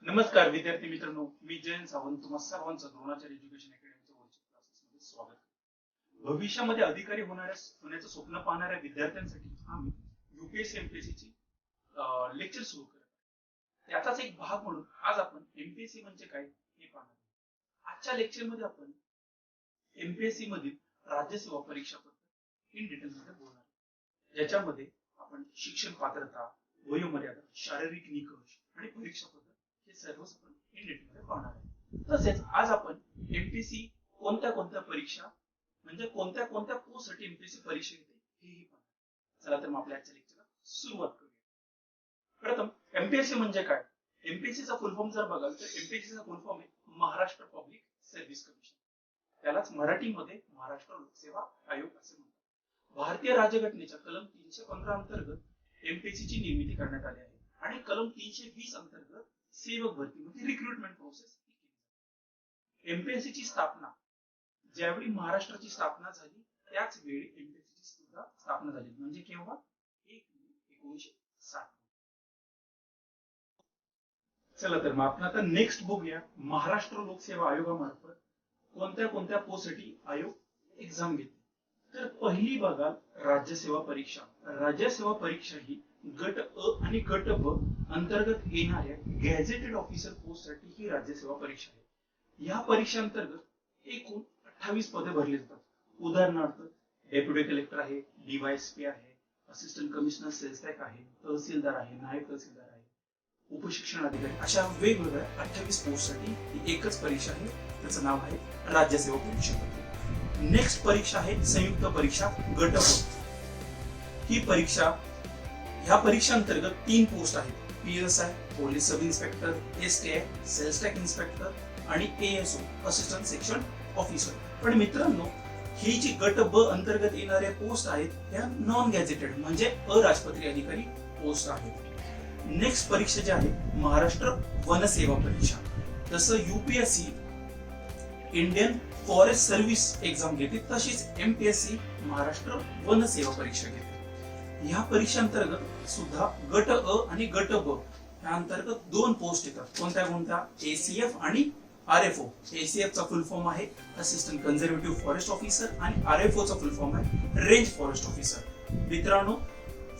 नमस्कार विद्यार्थी मित्रांनो, मी जयंत सावंत तुम्हा सर्वांचं द्रोणाचार्य एज्युकेशन अकॅडमीच्या वर्चस्व क्लासेसमध्ये स्वागत करतो. भविष्यामध्ये अधिकारी होण्याचं स्वप्न पाहणाऱ्या विद्यार्थ्यांसाठी आम्ही यूपीएससी एमपीएससी ची लेक्चर सुरू करत आहोत. त्याचाच एक भाग म्हणून आज आपण एमपीएससी म्हणजे काय हे पाहणार आहोत. आजच्या लेक्चर मध्ये आपण एमपीएससी मधील राज्यसेवा परीक्षा पद्धत इन डिटेल मध्ये बोलणार आहोत, ज्याच्यामध्ये आपण शिक्षण पात्रता, वयोमर्यादा, शारीरिक निकष आणि परीक्षा पद्धत हे सर्वच आपण इन डिटेल मध्ये पाहणार आहोत. तसेच आज आपण एमपीएससी कोणत्या परीक्षा म्हणजे कोणत्या पोस्टसाठी एमपीएससी परीक्षा घेते हेही पाहणार. चला तर मग आपल्या आजच्या लेक्चरला सुरुवात करूया. प्रथम एमपीएससी म्हणजे काय? एमपीएससी चा फुल फॉर्म जर बघाल तर एमपीएससी चा फुल फॉर्म आहे महाराष्ट्र पब्लिक सर्व्हिस कमिशन. त्यालाच मराठीमध्ये महाराष्ट्र लोकसेवा आयोग असे म्हणतात. भारतीय राज्यघटनेच्या कलम 315 अंतर्गत एमपीएससी ची निर्मिती करण्यात आली आहे आणि कलम 320 अंतर्गत सेवक भरती म्हणजे रिक्रुटमेंट प्रोसेस. एमपीएससी ची स्थापना ज्यावेळी महाराष्ट्राची स्थापना झाली त्याच वेळी एमपीएससी ची सुद्धा स्थापना झाली, म्हणजे केव्हा? 1 मे 1960. चला तर मग आपण आता नेक्स्ट बघूया. महाराष्ट्र लोकसेवा आयोगामार्फत कोणत्या पोस्टसाठी आयोग एक्झाम घेते. तर पहिली बघा राज्यसेवा परीक्षा. राज्यसेवा परीक्षा ही गट अ आणि गट ब अंतर्गत येणाऱ्या गॅझेटेड ऑफिसर पोस्टसाठी ही राज्यसेवा परीक्षा आहे. या परीक्षांतर्गत एकूण 28 पदे भरली जातात. उदाहरणार्थ डेप्युटी कलेक्टर आहे, डीवायएसपी आहे, असिस्टंट कमिशनर सेल्स टॅक्स आहे, तहसीलदार आहे, नायब तहसीलदार आहे, उपशिक्षण अधिकारी, अशा वेगवेगळ्या 28 पोस्टसाठी ही एकच परीक्षा आहे. त्याचं नाव आहे राज्यसेवा परीक्षा पद्धती. नेक्स्ट परीक्षा आहे संयुक्त परीक्षा गट ब. ही परीक्षा ह्या परीक्षांतर्गत 3 पोस्ट आहेत. PSI police sub inspector, STI sales tax inspector आणि एएसओ असिस्टंट सेक्शन ऑफिसर. पण मित्रांनो, ही जी गट ब अंतर्गत येणाऱ्या पोस्ट आहेत ह्या नॉन गॅझेटेड म्हणजे अराजपत्रीय अधिकारी पोस्ट आहेत. नेक्स्ट परीक्षा जी आहे महाराष्ट्र वनसेवा परीक्षा. जसं UPSC Indian forest service exam घेते तशीच एमपीएससी महाराष्ट्र वनसेवा परीक्षा घेते. ह्या परीक्षांतर्गत सुद्धा गट अ आणि गट ब या अंतर्गत 2 पोस्ट येतात. कोणत्या? एसीएफ आणि आरएफओ. एसीएफ चा फुल फॉर्म आहे असिस्टंट कन्झर्वेटिव्ह फॉरेस्ट ऑफिसर आणि आरएफओ चा फुल फॉर्म आहे रेंज फॉरेस्ट ऑफिसर. मित्रांनो,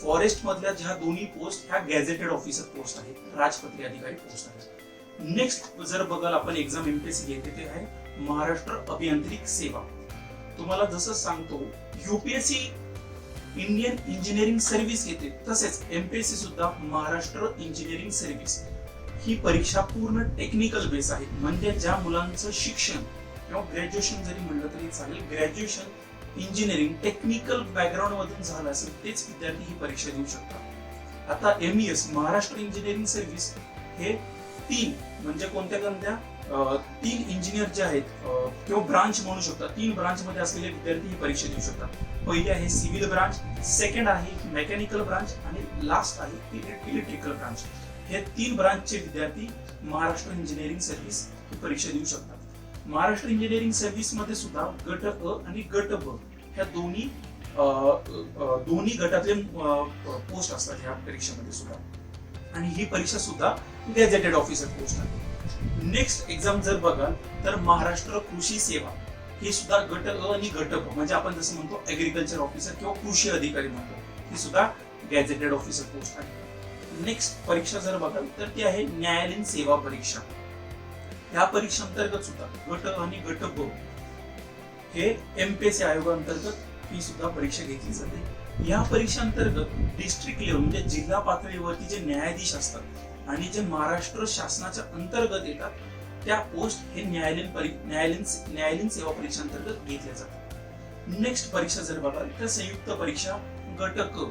फॉरेस्ट मधल्या ज्या दोन्ही पोस्ट ह्या गॅझेटेड ऑफिसर पोस्ट आहेत, राजपत्रीय अधिकारी पोस्ट आहेत. नेक्स्ट जर बघाल आपण एक्झाम एमपीएससी घेते ते आहे महाराष्ट्र अभियांत्रिक सेवा. तुम्हाला जसं सांगतो यूपीएससी इंडियन इंजिनिअरिंग सर्व्हिस घेते तसेच एमपीएससी सुद्धा महाराष्ट्र इंजिनिअरिंग सर्व्हिस. ही परीक्षा पूर्ण टेक्निकल बेस आहे, म्हणजे ज्या मुलांचं शिक्षण किंवा ग्रॅज्युएशन जरी म्हणलं तरी चालेल, ग्रॅज्युएशन इंजिनिअरिंग टेक्निकल बॅकग्राऊंड मधून झालं असेल तेच विद्यार्थी ही परीक्षा देऊ शकतात. आता एमईएस महाराष्ट्र इंजिनिअरिंग सर्व्हिस हे 3 म्हणजे कोणत्या 3 इंजिनियर जे आहेत किंवा ब्रांच म्हणू शकतात, 3 ब्रांच मध्ये असलेले विद्यार्थी ही परीक्षा देऊ शकतात. पहिली आहे सिव्हिल ब्रांच, सेकंड आहे मेकॅनिकल ब्रांच आणि लास्ट आहे इलेक्ट्रिकल ब्रांच. हे 3 ब्रांचचे विद्यार्थी महाराष्ट्र इंजिनिअरिंग सर्व्हिस ही परीक्षा देऊ शकतात. महाराष्ट्र इंजिनिअरिंग सर्व्हिस मध्ये सुद्धा गट अ आणि गट ब ह्या दोन्ही गटातले पोस्ट असतात ह्या परीक्षेमध्ये सुद्धा. आणि ही परीक्षा सुद्धा गॅझेटेड ऑफिसर पोस्ट आहे. नेक्स्ट एक्झाम जर बघाल तर महाराष्ट्र कृषी सेवा ही सुद्धा गट अ आणि गट ब म्हणजे आपण जसं म्हणतो ऍग्रिकल्चर ऑफिसर किंवा कृषी अधिकारी म्हणतो, ही सुद्धा गॅझेटेड ऑफिसर पोस्ट आहे. नेक्स्ट परीक्षा जर बघाल तर ती आहे न्यायालयीन सेवा परीक्षा. या परीक्षांतर्गत सुद्धा गट अ आणि गट ब हे एमपीएससी आयोगांतर्गत ही सुद्धा परीक्षा घेतली जाते. या परीक्षांतर्गत डिस्ट्रिक्ट लेवल म्हणजे जिल्हा पातळीवरती जे न्यायाधीश असतात आणि जे महाराष्ट्र शासनाच्या अंतर्गत येतात त्या पोस्ट हे न्यायालयीन सेवा परीक्षांतर्गत घेतल्या जातात. नेक्स्ट परीक्षा जर बघाल तर संयुक्त परीक्षा गट क.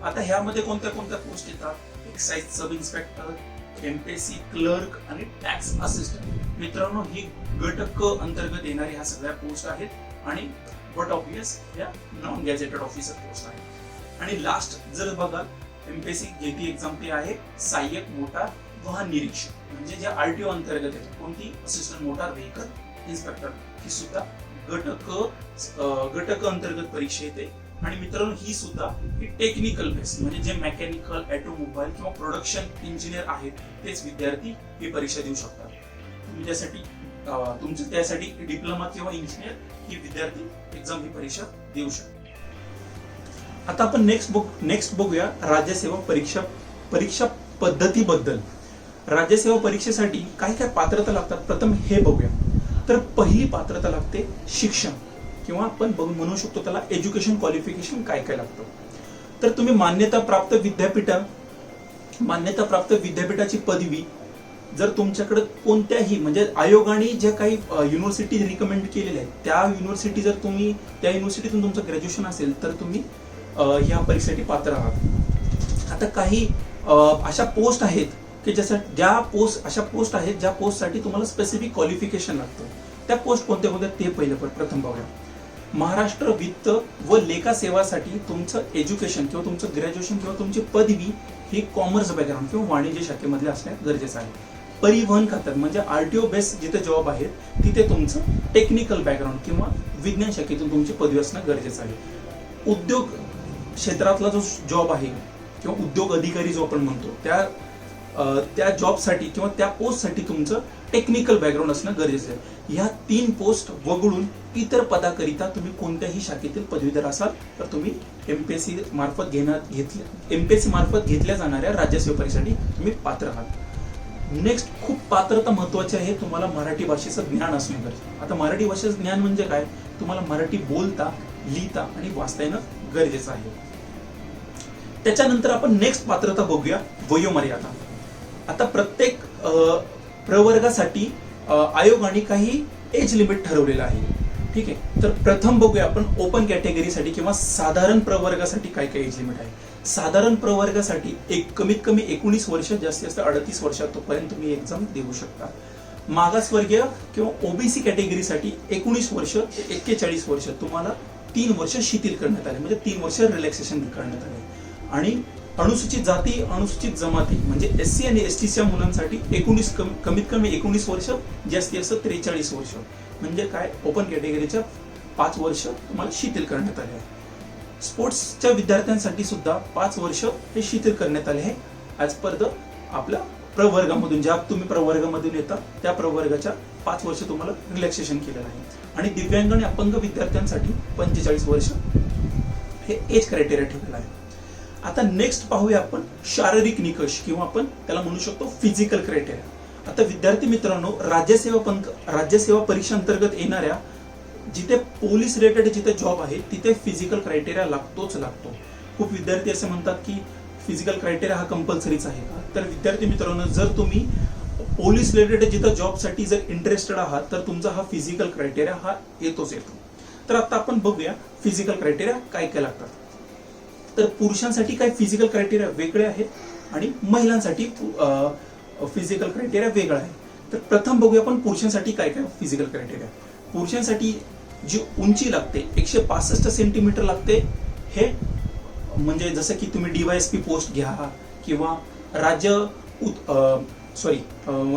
आता ह्यामध्ये कोणत्या पोस्ट येतात? Excise sub inspector, MPSC clerk आणि टॅक्स असिस्टंट. मित्रांनो, ही गट क अंतर्गत येणाऱ्या ह्या सगळ्या पोस्ट आहेत आणि बट ऑब्वियस या नॉन गॅझेटेड ऑफिसर पोस्ट आहेत. आणि लास्ट जर बघाल एमपीएससी घेती एक्झाम ते आहे सहाय्यक मोटार वाहन निरीक्षक म्हणजे जे आरटीओ अंतर्गत येते. कोणती? Assistant motor vehicle inspector. ही सुद्धा गट क अंतर्गत परीक्षा येते आणि मित्रांनो ही सुद्धा टेक्निकल बेस म्हणजे जे मेकॅनिकल, ऑटोमोबाईल किंवा प्रोडक्शन इंजिनियर आहेत तेच विद्यार्थी ही परीक्षा देऊ शकतात. तुम्ही त्यासाठी डिप्लोमा किंवा इंजिनियर ही विद्यार्थी एक्झाम ही परीक्षा देऊ शकतात. आता आपण नेक्स्ट बघूया राज्यसेवा परीक्षा पद्धतीबद्दल. राज्यसेवा परीक्षेसाठी काय काय पात्रता लागतात प्रथम हे बघूया. तर पहिली पात्रता लागते शिक्षण किंवा आपण म्हणू शकतो त्याला एज्युकेशन क्वालिफिकेशन काय काय लागतं. तर तुम्ही मान्यताप्राप्त विद्यापीठाची पदवी जर तुमच्याकडे कोणत्याही म्हणजे आयोगाने ज्या काही युनिव्हर्सिटी रिकमेंड केलेल्या आहेत त्या युनिव्हर्सिटी जर तुम्ही त्या युनिव्हर्सिटीतून तुमचं ग्रॅज्युएशन असेल तर तुम्ही ह्या परीक्षेसाठी पात्र आहात. आता काही अशा पोस्ट आहेत की अशा पोस्ट आहेत ज्या पोस्टसाठी तुम्हाला स्पेसिफिक क्वालिफिकेशन लागतं. त्या पोस्ट कोणत्या ते प्रथम बघूया. महाराष्ट्र वित्त व लेखा सेवासाठी तुमचं एज्युकेशन किंवा तुमचं ग्रॅज्युएशन किंवा तुमची पदवी ही कॉमर्स बॅकग्राऊंड किंवा वाणिज्य शाखेमधले असणे गरजेचं आहे. परिवहन खात्यात म्हणजे आरटीओ बेस जिथे जॉब आहेत तिथे तुमचं टेक्निकल बॅकग्राऊंड किंवा विज्ञान शाखेतून तुमची पदवी असणं गरजेचं आहे. उद्योग क्षेत्रातला जो जॉब आहे किंवा उद्योग अधिकारी जो आपण म्हणतो त्या जॉबसाठी किंवा त्या पोस्टसाठी तुमचं टेक्निकल बॅकग्राऊंड असणं गरजेचं आहे. ह्या 3 पोस्ट वगळून इतर पदाकरिता तुम्ही कोणत्याही शाखेतील पदवीधर असाल तर तुम्ही एमपीएससी मार्फत घेतल्या जाणाऱ्या राज्यसेवा परीक्षेसाठी तुम्ही पात्र आहात. नेक्स्ट खूप पात्रता महत्वाची आहे, तुम्हाला मराठी भाषेचं ज्ञान असणे गरजेचं. आता मराठी भाषेचं ज्ञान म्हणजे काय, तुम्हाला मराठी बोलता, लिहिता आणि वाचता येणं गरजेचं आहे. त्याच्यानंतर आपण नेक्स्ट पात्रता बघूया, वयोमर्यादा. आता प्रत्येक प्रवर्गासाठी आयोगाने काही एज लिमिट ठरवलेलं आहे. ठीक आहे, तर प्रथम बघूया आपण ओपन कॅटेगरीसाठी किंवा साधारण प्रवर्गासाठी काय काय एज लिमिट आहे. साधारण प्रवर्गासाठी कमीत कमी 19 वर्ष, जास्तीत जास्त 38 वर्षापर्यंत तुम्ही एक्झाम देऊ शकता. मागासवर्गीय किंवा ओबीसी कॅटेगरीसाठी 19 वर्ष ते 41 वर्ष तुम्हाला 3 वर्ष शिथिल करण्यात आले, म्हणजे 3 वर्ष रिलॅक्सेशन करण्यात आले. आणि अनुसूचित जाती, अनुसूचित जमाती म्हणजे एससी आणि एसटीच्या मुलांसाठी कमीत कमी 19 वर्ष, जास्तीत जास्त 43 वर्ष, म्हणजे काय ओपन कॅटेगरीच्या 5 वर्ष तुम्हाला शिथिल करण्यात आले आहे. स्पोर्ट्सच्या विद्यार्थ्यांसाठी सुद्धा 5 वर्ष हे शिथिल करण्यात आले आहे ऍज पर द आपल्या प्रवर्गामधून, ज्या तुम्ही प्रवर्गामधून येता त्या प्रवर्गाच्या 5 वर्ष तुम्हाला रिलॅक्सेशन केलेलं आहे. आणि दिव्यांग आणि अपंग विद्यार्थ्यांसाठी 45 वर्ष हे एज क्रायटेरिया ठेवलेला आहे. आता नेक्स्ट पाहूया आपण शारीरिक निकष किंवा आपण त्याला म्हणू शकतो फिजिकल क्रायटेरिया. आता विद्यार्थी मित्रांनो, राज्यसेवा परीक्षा अंतर्गत येणाऱ्या जिथे पोलीस रिलेटेड जिथे जॉब आहे तिथे फिजिकल क्रायटेरिया लागतोच लागतो. खूप विद्यार्थी असे म्हणतात की फिजिकल क्रायटेरिया हा कंपल्सरीच आहे का, तर विद्यार्थी मित्रांनो, जर तुम्ही पोलीस रिलेटेड जिथे जॉबसाठी जर इंटरेस्टेड आहात तर तुमचा हा फिजिकल क्रायटेरिया हा येतोच येतो. तर आता आपण बघूया फिजिकल क्रायटेरिया काय काय लागतात. तर पुरुषांसाठी काही फिजिकल क्रायटेरिया वेगळे आहेत आणि महिलांसाठी फिजिकल क्रायटेरिया वेगळा आहे. तर प्रथम बघूया आपण पुरुषांसाठी काय काय फिजिकल क्रायटेरिया. पुरुषांसाठी जी उंची लागते 165 सेंटीमीटर लागते. हे म्हणजे जसं की तुम्ही डीवायएसपी पोस्ट घ्या किंवा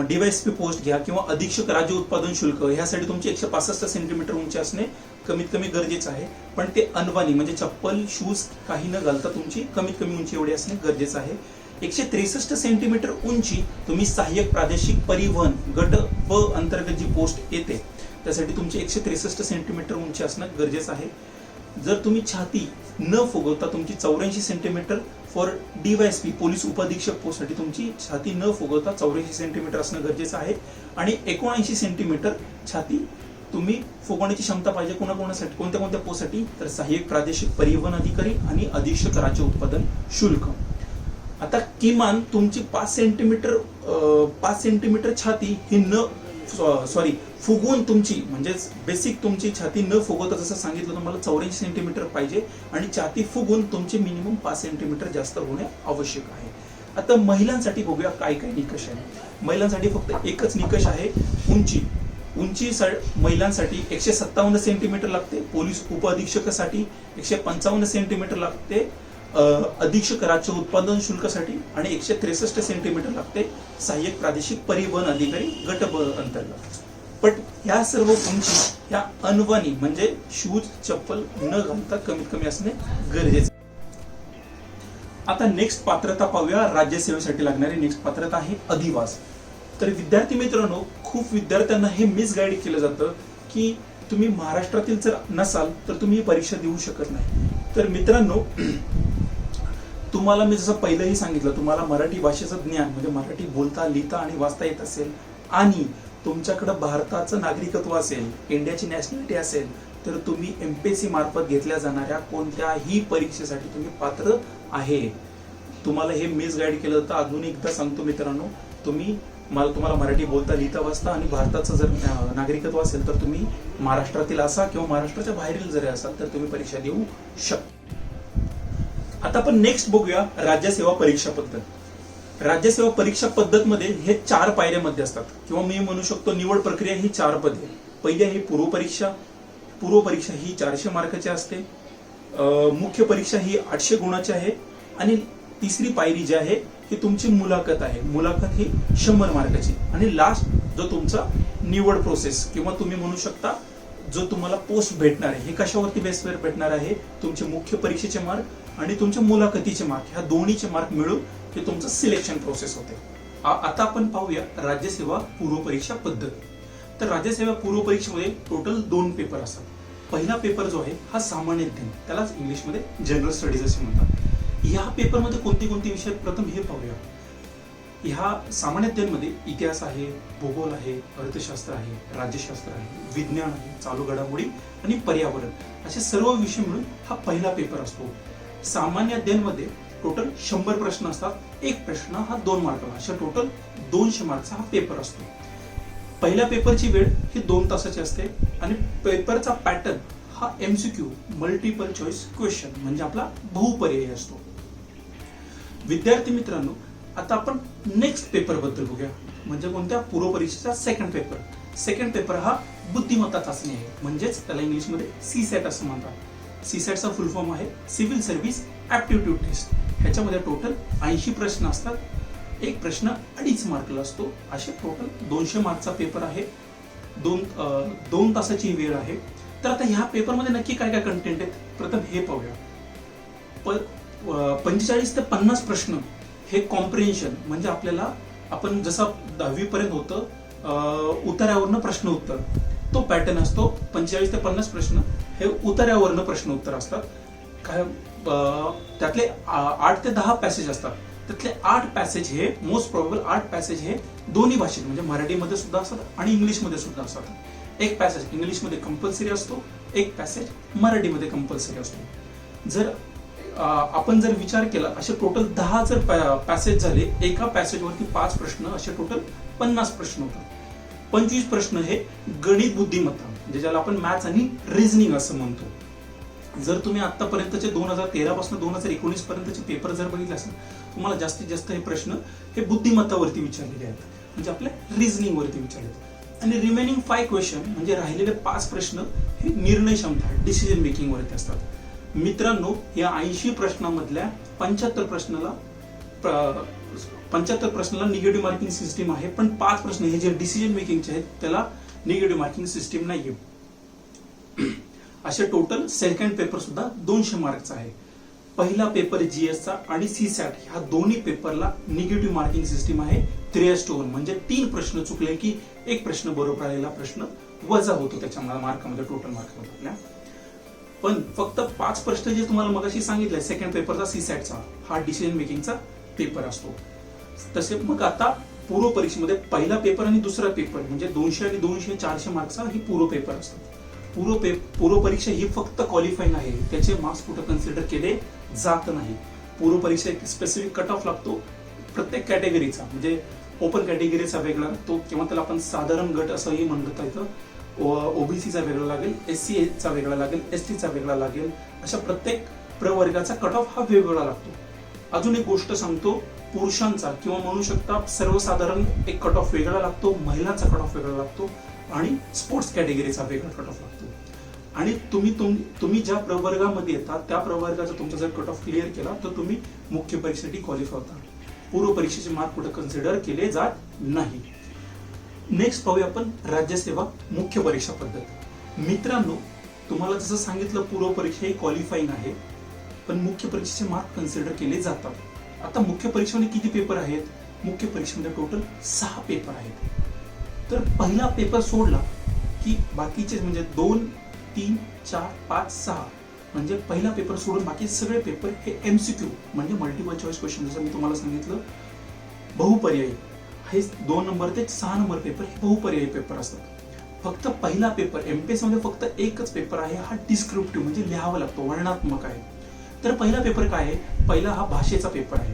डीवायएसपी पोस्ट घ्या किंवा अधीक्षक राज्य उत्पादन शुल्क, ह्यासाठी तुमची 165 सेंटीमीटर उंची असणे कमीत कमी गरजेचं आहे. पण ते अनवाणी म्हणजे चप्पल शूज काही न घालता तुमची कमीत कमी उंची एवढी असणे गरजेचं आहे. 163 सेंटीमीटर उंची तुम्ही सहाय्यक प्रादेशिक परिवहन गट ब अंतर्गत जी पोस्ट येते त्यासाठी तुमची 163 सेंटीमीटर उंची असणं गरजेचं आहे. जर तुम्ही छाती न फुगवता तुमची 84 सेंटीमीटर फॉर डीवायएसपी पोलीस उपअधीक्षक पोस्टसाठी तुमची छाती न फुगवता 84 सेंटीमीटर असणं गरजेचं आहे. आणि 79 सेंटीमीटर छाती तुम्ही फुगवण्याची क्षमता पाहिजे कोणाकोणासाठी, कोणत्या कोणत्या पोस्टसाठी, तर सहाय्यक प्रादेशिक परिवहन अधिकारी आणि अधीक्षक राज्य उत्पादन शुल्क. आता किमान तुमची 5 सेंटीमीटर छाती ही फुगवून तुमची म्हणजे बेसिक तुमची छाती न फुगवता जसं सांगितलं तुम्हाला 84 सेंटीमीटर पाहिजे आणि छाती फुगून तुमचे मिनिमम 5 सेंटीमीटर जास्त होणे आवश्यक आहे. आता महिलांसाठी बघूया काय काय निकष आहे. महिलांसाठी फक्त एकच निकष आहे, उंची. महिलांसाठी 157 सेंटीमीटर लागते, पोलीस उपअधीक्षकासाठी 155 सेंटीमीटर लागते, अधीक्षक राज्य उत्पादन शुल्कासाठी आणि 163 सेंटीमीटर लागते सहाय्यक प्रादेशिक परिवहन अधिकारी गट ब अंतर्गत. पण ह्या सर्व उंची ह्या अनवणी म्हणजे शूज चप्पल न घालता कमीत कमी असणे गरजेचे. आता नेक्स्ट पात्रता पाहूया. राज्यसेवेसाठी लागणारी नेक्स्ट पात्रता आहे अधिवास. तर विद्यार्थी मित्रांनो, खूप विद्यार्थ्यांना हे मिसगाईड केलं जातं की तुम्ही महाराष्ट्रातील जर नसाल तर तुम्ही ही परीक्षा देऊ शकत नाही. तर मित्रांनो, तुम्हाला मी जसं पहिलंही सांगितलं, तुम्हाला मराठी भाषेचं ज्ञान म्हणजे मराठी बोलता लिहिता आणि वाचता येत असेल आणि तुमच्याकडे भारताचं नागरिकत्व असेल, इंडियाची नॅशनॅलिटी असेल, तर तुम्ही एमपीएससी मार्फत घेतल्या जाणाऱ्या कोणत्याही परीक्षेसाठी तुम्ही पात्र आहे. तुम्हाला हे मिसगाईड केलं जातं. अजून एकदा सांगतो मित्रांनो, तुम्हाला मराठी बोलता लिहिता वाचता आणि भारताचं जर नागरिकत्व असेल तर तुम्ही महाराष्ट्रातील असा किंवा महाराष्ट्राच्या बाहेरील जरी असाल तर तुम्ही परीक्षा देऊ शकता. आता आपण नेक्स्ट बघूया राज्यसेवा परीक्षा पद्धत. राज्यसेवा परीक्षा पद्धत मध्ये हे 4 पायऱ्यामध्ये असतात किंवा मी म्हणू शकतो निवड प्रक्रिया ही 4 पद्धती. पहिली आहे पूर्व परीक्षा. पूर्व परीक्षा ही 400 मार्काची असते. मुख्य परीक्षा ही 800 गुणाची आहे आणि तिसरी पायरी जी आहे ही तुमची मुलाखत आहे. मुलाखत ही 100 मार्काची आणि लास्ट जो तुमचा निवड प्रोसेस किंवा तुम्ही म्हणू शकता जो तुम्हाला पोस्ट भेटणार आहे, हे कशावरती बेसवर भेटणार आहे, तुमचे मुख्य परीक्षेचे मार्क आणि तुमच्या मुलाखतीचे मार्क, ह्या दोन्हीचे मार्क मिळून हे तुमचं सिलेक्शन प्रोसेस होते. आता आपण पाहूया राज्यसेवा पूर्व परीक्षा पद्धत. तर राज्यसेवा पूर्व परीक्षेमध्ये टोटल 2 पेपर असतात. पहिला पेपर जो आहे हा सामान्य ज्ञान, त्यालाच इंग्लिशमध्ये जनरल स्टडीज असे म्हणतात. ह्या पेपरमध्ये कोणते कोणते विषय प्रथम हे पाहूया. ह्या सामान्य ज्ञानमध्ये इतिहास आहे, भूगोल आहे, अर्थशास्त्र आहे, राज्यशास्त्र आहे, विज्ञान आहे, चालू घडामोडी आणि पर्यावरण असे सर्व विषय मिळून हा पहिला पेपर असतो. सामान्य ज्ञानमध्ये टोटल 100 प्रश्न असतात. एक प्रश्न हा 2 मार्काला, अशा टोटल 200 मार्कचा हा पेपर असतो. पहिल्या पेपरची वेळ ही 2 तासाची असते आणि पेपरचा पॅटर्न हा एमसीक्यू मल्टिपल चॉईस क्वेश्चन म्हणजे आपला बहुपर्यायी असतो. विद्यार्थी मित्रांनो, आता आपण नेक्स्ट पेपर बद्दल बघूया. म्हणजे कोणत्या पूर्व परीक्षेचा सेकंड पेपर. सेकंड पेपर हा बुद्धिमत्ता चाचणी आहे, म्हणजेच त्याला इंग्लिशमध्ये सीसॅट असं म्हणतात. सीसॅटचा फुल फॉर्म आहे सिव्हिल सर्व्हिस ऍप्टिट्यूड टेस्ट. ह्याच्यामध्ये टोटल 80 प्रश्न असतात. एक प्रश्न 2.5 मार्कला असतो. असे टोटल 200 मार्कचा पेपर आहे. 2 तासाची वेळ आहे. तर आता ह्या पेपरमध्ये नक्की काय काय कंटेंट आहेत प्रथम हे पाहूया. 45 ते 50 प्रश्न हे कॉम्प्रिहेन्शन म्हणजे आपल्याला आपण जसं 10वी पर्यंत होतं उतार्यावरनं प्रश्न उत्तर, तो पॅटर्न असतो. 45 ते 50 प्रश्न हे उतार्यावरनं प्रश्न उत्तर असतात. काय त्यातले 8 ते 10 पॅसेज असतात. त्यातले 8 पॅसेज हे मोस्ट प्रोबेबल 8 पॅसेज हे दोन्ही भाषेत म्हणजे मराठीमध्ये सुद्धा असतात आणि इंग्लिशमध्ये सुद्धा असतात. एक पॅसेज इंग्लिशमध्ये कंपल्सरी असतो, एक पॅसेज मराठीमध्ये कंपल्सरी असतो. जर आपण जर विचार केला असे टोटल 10 जर पॅसेज झाले, एका पॅसेजवरती 5 प्रश्न, असे टोटल 50 प्रश्न होतात. 25 प्रश्न हे गणित बुद्धिमत्ता म्हणजे ज्याला आपण मॅथ्स आणि रिझनिंग असं म्हणतो. जर तुम्ही आतापर्यंतचे 2013 पासून 2019 पर्यंतचे पेपर जर बघितले असेल, तुम्हाला जास्तीत जास्त हे प्रश्न हे बुद्धिमत्तावरती विचारलेले आहेत म्हणजे आपल्या रिझनिंग वरती विचारले. आणि रिमेनिंग 5 क्वेश्चन म्हणजे राहिलेले 5 प्रश्न हे निर्णय क्षमता डिसिजन मेकिंग वरती असतात. मित्रांनो, या 80 प्रश्नांमधल्या 75 प्रश्नाला निगेटिव्ह मार्किंग सिस्टीम आहे, पण 5 प्रश्न हे जे डिसिजन मेकिंगचे आहेत त्याला निगेटिव्ह मार्किंग सिस्टीम नाहीये. असे टोटल सेकंड पेपर सुद्धा 200 मार्कचा आहे. पहिला पेपर जीएसचा आणि सीसॅट ह्या दोन्ही पेपरला निगेटिव्ह मार्किंग सिस्टीम आहे 3:1 म्हणजे 3 प्रश्न चुकले की एक प्रश्न बरोबर आलेला प्रश्न वजा होतो त्याच्या मार्कामध्ये, टोटल मार्कामध्ये आपल्या. पण फक्त 5 प्रश्न जे तुम्हाला मगाशी सांगितलंय सेकंड पेपरचा सीसॅटचा हा डिसिजन मेकिंगचा पेपर असतो. तसे मग आता पूर्व परीक्षेमध्ये पहिला पेपर आणि दुसरा पेपर म्हणजे 200 आणि 200 400 मार्कचा ही पूर्व पेपर असतात. पूर्व परीक्षा ही फक्त क्वालिफाईंग आहे, त्याचे मार्क्स कुठे कन्सिडर केले जात नाही. पूर्व परीक्षा एक स्पेसिफिक कट ऑफ लागतो प्रत्येक कॅटेगरीचा, म्हणजे ओपन कॅटेगरीचा वेगळा लागतो किंवा त्याला आपण साधारण गट असंही म्हणता येतं. ओबीसीचा वेगळा लागेल, एससीचा वेगळा लागेल, एसटीचा वेगळा लागेल, अशा प्रत्येक प्रवर्गाचा कट ऑफ हा वेगवेगळा लागतो. अजून एक गोष्ट सांगतो, पुरुषांचा किंवा म्हणू शकता सर्वसाधारण एक कट ऑफ वेगळा लागतो, महिलांचा कट ऑफ वेगळा लागतो आणि स्पोर्ट्स कॅटेगरीचा वेगळा कट ऑफ लागतो. आणि तुम्ही ज्या प्रवर्गामध्ये येतात त्या प्रवर्गाचा तुमचा जर कट ऑफ क्लिअर केला तर तुम्ही मुख्य परीक्षेसाठी क्वालिफाय होता. पूर्व परीक्षेचे मार्क कुठे कन्सिडर केले जात नाही. नेक्स्ट पाहूया आपण राज्यसेवा मुख्य परीक्षा पद्धत. मित्रांनो, तुम्हाला जसं सांगितलं पूर्व परीक्षा ही क्वालिफाईंग आहे, पण मुख्य परीक्षेचे मार्क कन्सिडर केले जातात. आता मुख्य परीक्षेमध्ये किती पेपर आहेत? मुख्य परीक्षेमध्ये टोटल 6 पेपर आहेत. तर पहिला पेपर सोडला की बाकीचे म्हणजे 2, 3, 4, 5, 6 म्हणजे पहिला पेपर सोडून बाकी सगळे पेपर हे एमसीक्यू म्हणजे मल्टिपल चॉईस क्वेश्चन. जसं मी तुम्हाला सांगितलं बहुपर्यायी, हे 2 नंबर ते 6 नंबर पेपर हे बहुपर्यायी पेपर असतात. फक्त पहिला पेपर एमपीएस मध्ये फक्त एकच पेपर आहे, हा डिस्क्रिप्टिव्ह म्हणजे लिहावा लागतो, वर्णनात्मक आहे. तर पहिला पेपर काय आहे? पहिला हा भाषेचा पेपर आहे.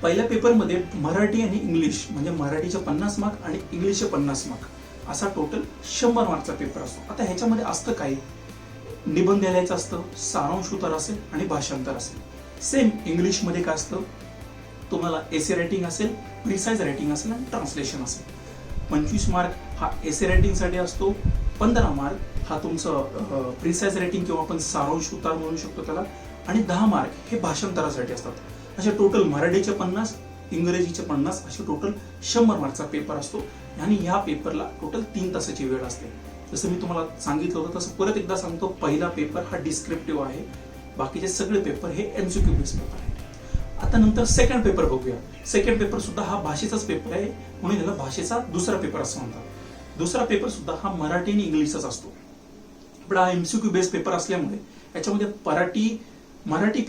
पहिल्या पेपरमध्ये मराठी आणि इंग्लिश म्हणजे मराठीचे 50 मार्क आणि इंग्लिशचे 50 मार्क असा टोटल 100 मार्कचा पेपर असतो. आता ह्याच्यामध्ये असतं काय? निबंध लिहायचं असतं, सारांश उत्तर असेल आणि भाषांतर असेल. सेम इंग्लिशमध्ये काय असतं? तुम्हाला एसे रायटिंग असेल, प्रिसाइज रायटिंग असेल आणि ट्रान्सलेशन असेल. 25 मार्क हा एसे रायटिंग साठी असतो, 15 मार्क हा तुमचं प्रिसाइज रायटिंग किंवा आपण सारांश उत्तर म्हणू शकतो त्याला, आणि 10 मार्क हे भाषांतरासाठी असतात. असे टोटल मराठीचे 50, इंग्रजीचे 50 असे टोटल 100 मार्कचा पेपर असतो. आणि ह्या पेपरला टोटल 3 तासाची वेळ असते. जसं मी तुम्हाला सांगितलं होतं तसं परत एकदा सांगतो, पहिला पेपर हा डिस्क्रिप्टिव्ह आहे, बाकीचे सगळे पेपर हे एमसीक्यू बेस्ड पेपर आहे. आता नंतर सेकंड पेपर बघूया. सेकंड पेपर सुद्धा हा भाषेचाच पेपर आहे, म्हणून याला भाषेचा दुसरा पेपर असं म्हणतात. दुसरा पेपर सुद्धा हा मराठी आणि इंग्लिशचाच असतो. पण हा एमसीक्यू बेस्ड पेपर असल्यामुळे याच्यामध्ये मराठी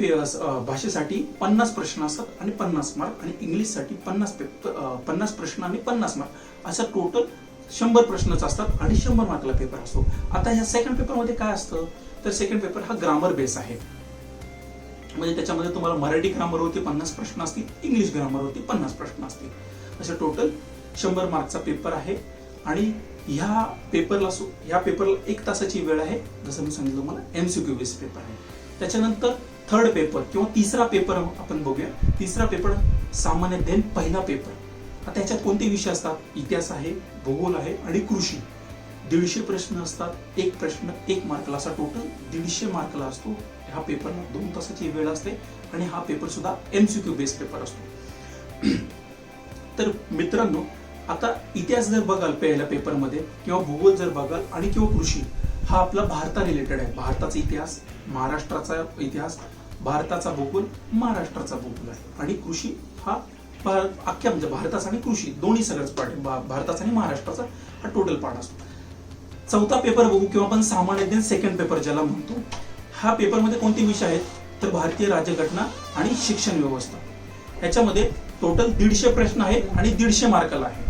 भाषेसाठी 50 प्रश्न असतात आणि 50 मार्क, आणि इंग्लिशसाठी 50 प्रश्न आणि 50 मार्क असं टोटल 100 प्रश्नच असतात आणि 100 मार्कला पेपर असतो. आता ह्या सेकंड पेपरमध्ये काय असतं? तर सेकंड पेपर हा ग्रामर बेस आहे. म्हणजे त्याच्यामध्ये तुम्हाला मराठी ग्रामरवरती 50 प्रश्न असतील, इंग्लिश ग्रामरवरती 50 प्रश्न असतील. असे टोटल 100 मार्कचा पेपर आहे. आणि ह्या पेपरला 1 तासाची वेळ आहे. जसं मी सांगितलं मला एमसीक्यू बेस्ड पेपर आहे. त्याच्यानंतर थर्ड पेपर किंवा तिसरा पेपर आपण बघूया. तिसरा पेपर सामान्य अध्ययन पहिला पेपर. आता याच्यात कोणते विषय असतात? इतिहास आहे, भूगोल आहे आणि कृषी. 150 प्रश्न असतात, एक प्रश्न 1 मार्कला, असा टोटल 150 मार्कला असतो. ह्या पेपरला 2 तासाची वेळ असते आणि हा पेपर सुद्धा एमसीक्यू बेस्ड पेपर असतो. तर मित्रांनो, आता इतिहास जर बघाल पहिल्या पेपरमध्ये किंवा भूगोल जर बघाल आणि किंवा कृषी, हा आपला भारता रिलेटेड आहे. भारताचा इतिहास, महाराष्ट्राचा इतिहास, भारताचा भूगोल, महाराष्ट्राचा भूगोल आहे. आणि कृषी हा अख्ख्या म्हणजे भारताचा आणि कृषी दोन्ही सगळंच पार्ट आहे. भारताचा आणि महाराष्ट्राचा हा टोटल पार्ट असतो. चौथा पेपर बघू किंवा आपण सामान्य अध्ययन सेकंड पेपर ज्याला म्हणतो. हा पेपरमध्ये कोणते विषय आहेत? तर भारतीय राज्यघटना आणि शिक्षण व्यवस्था. याच्यामध्ये टोटल 150 प्रश्न आहेत आणि 150 मार्काला आहे.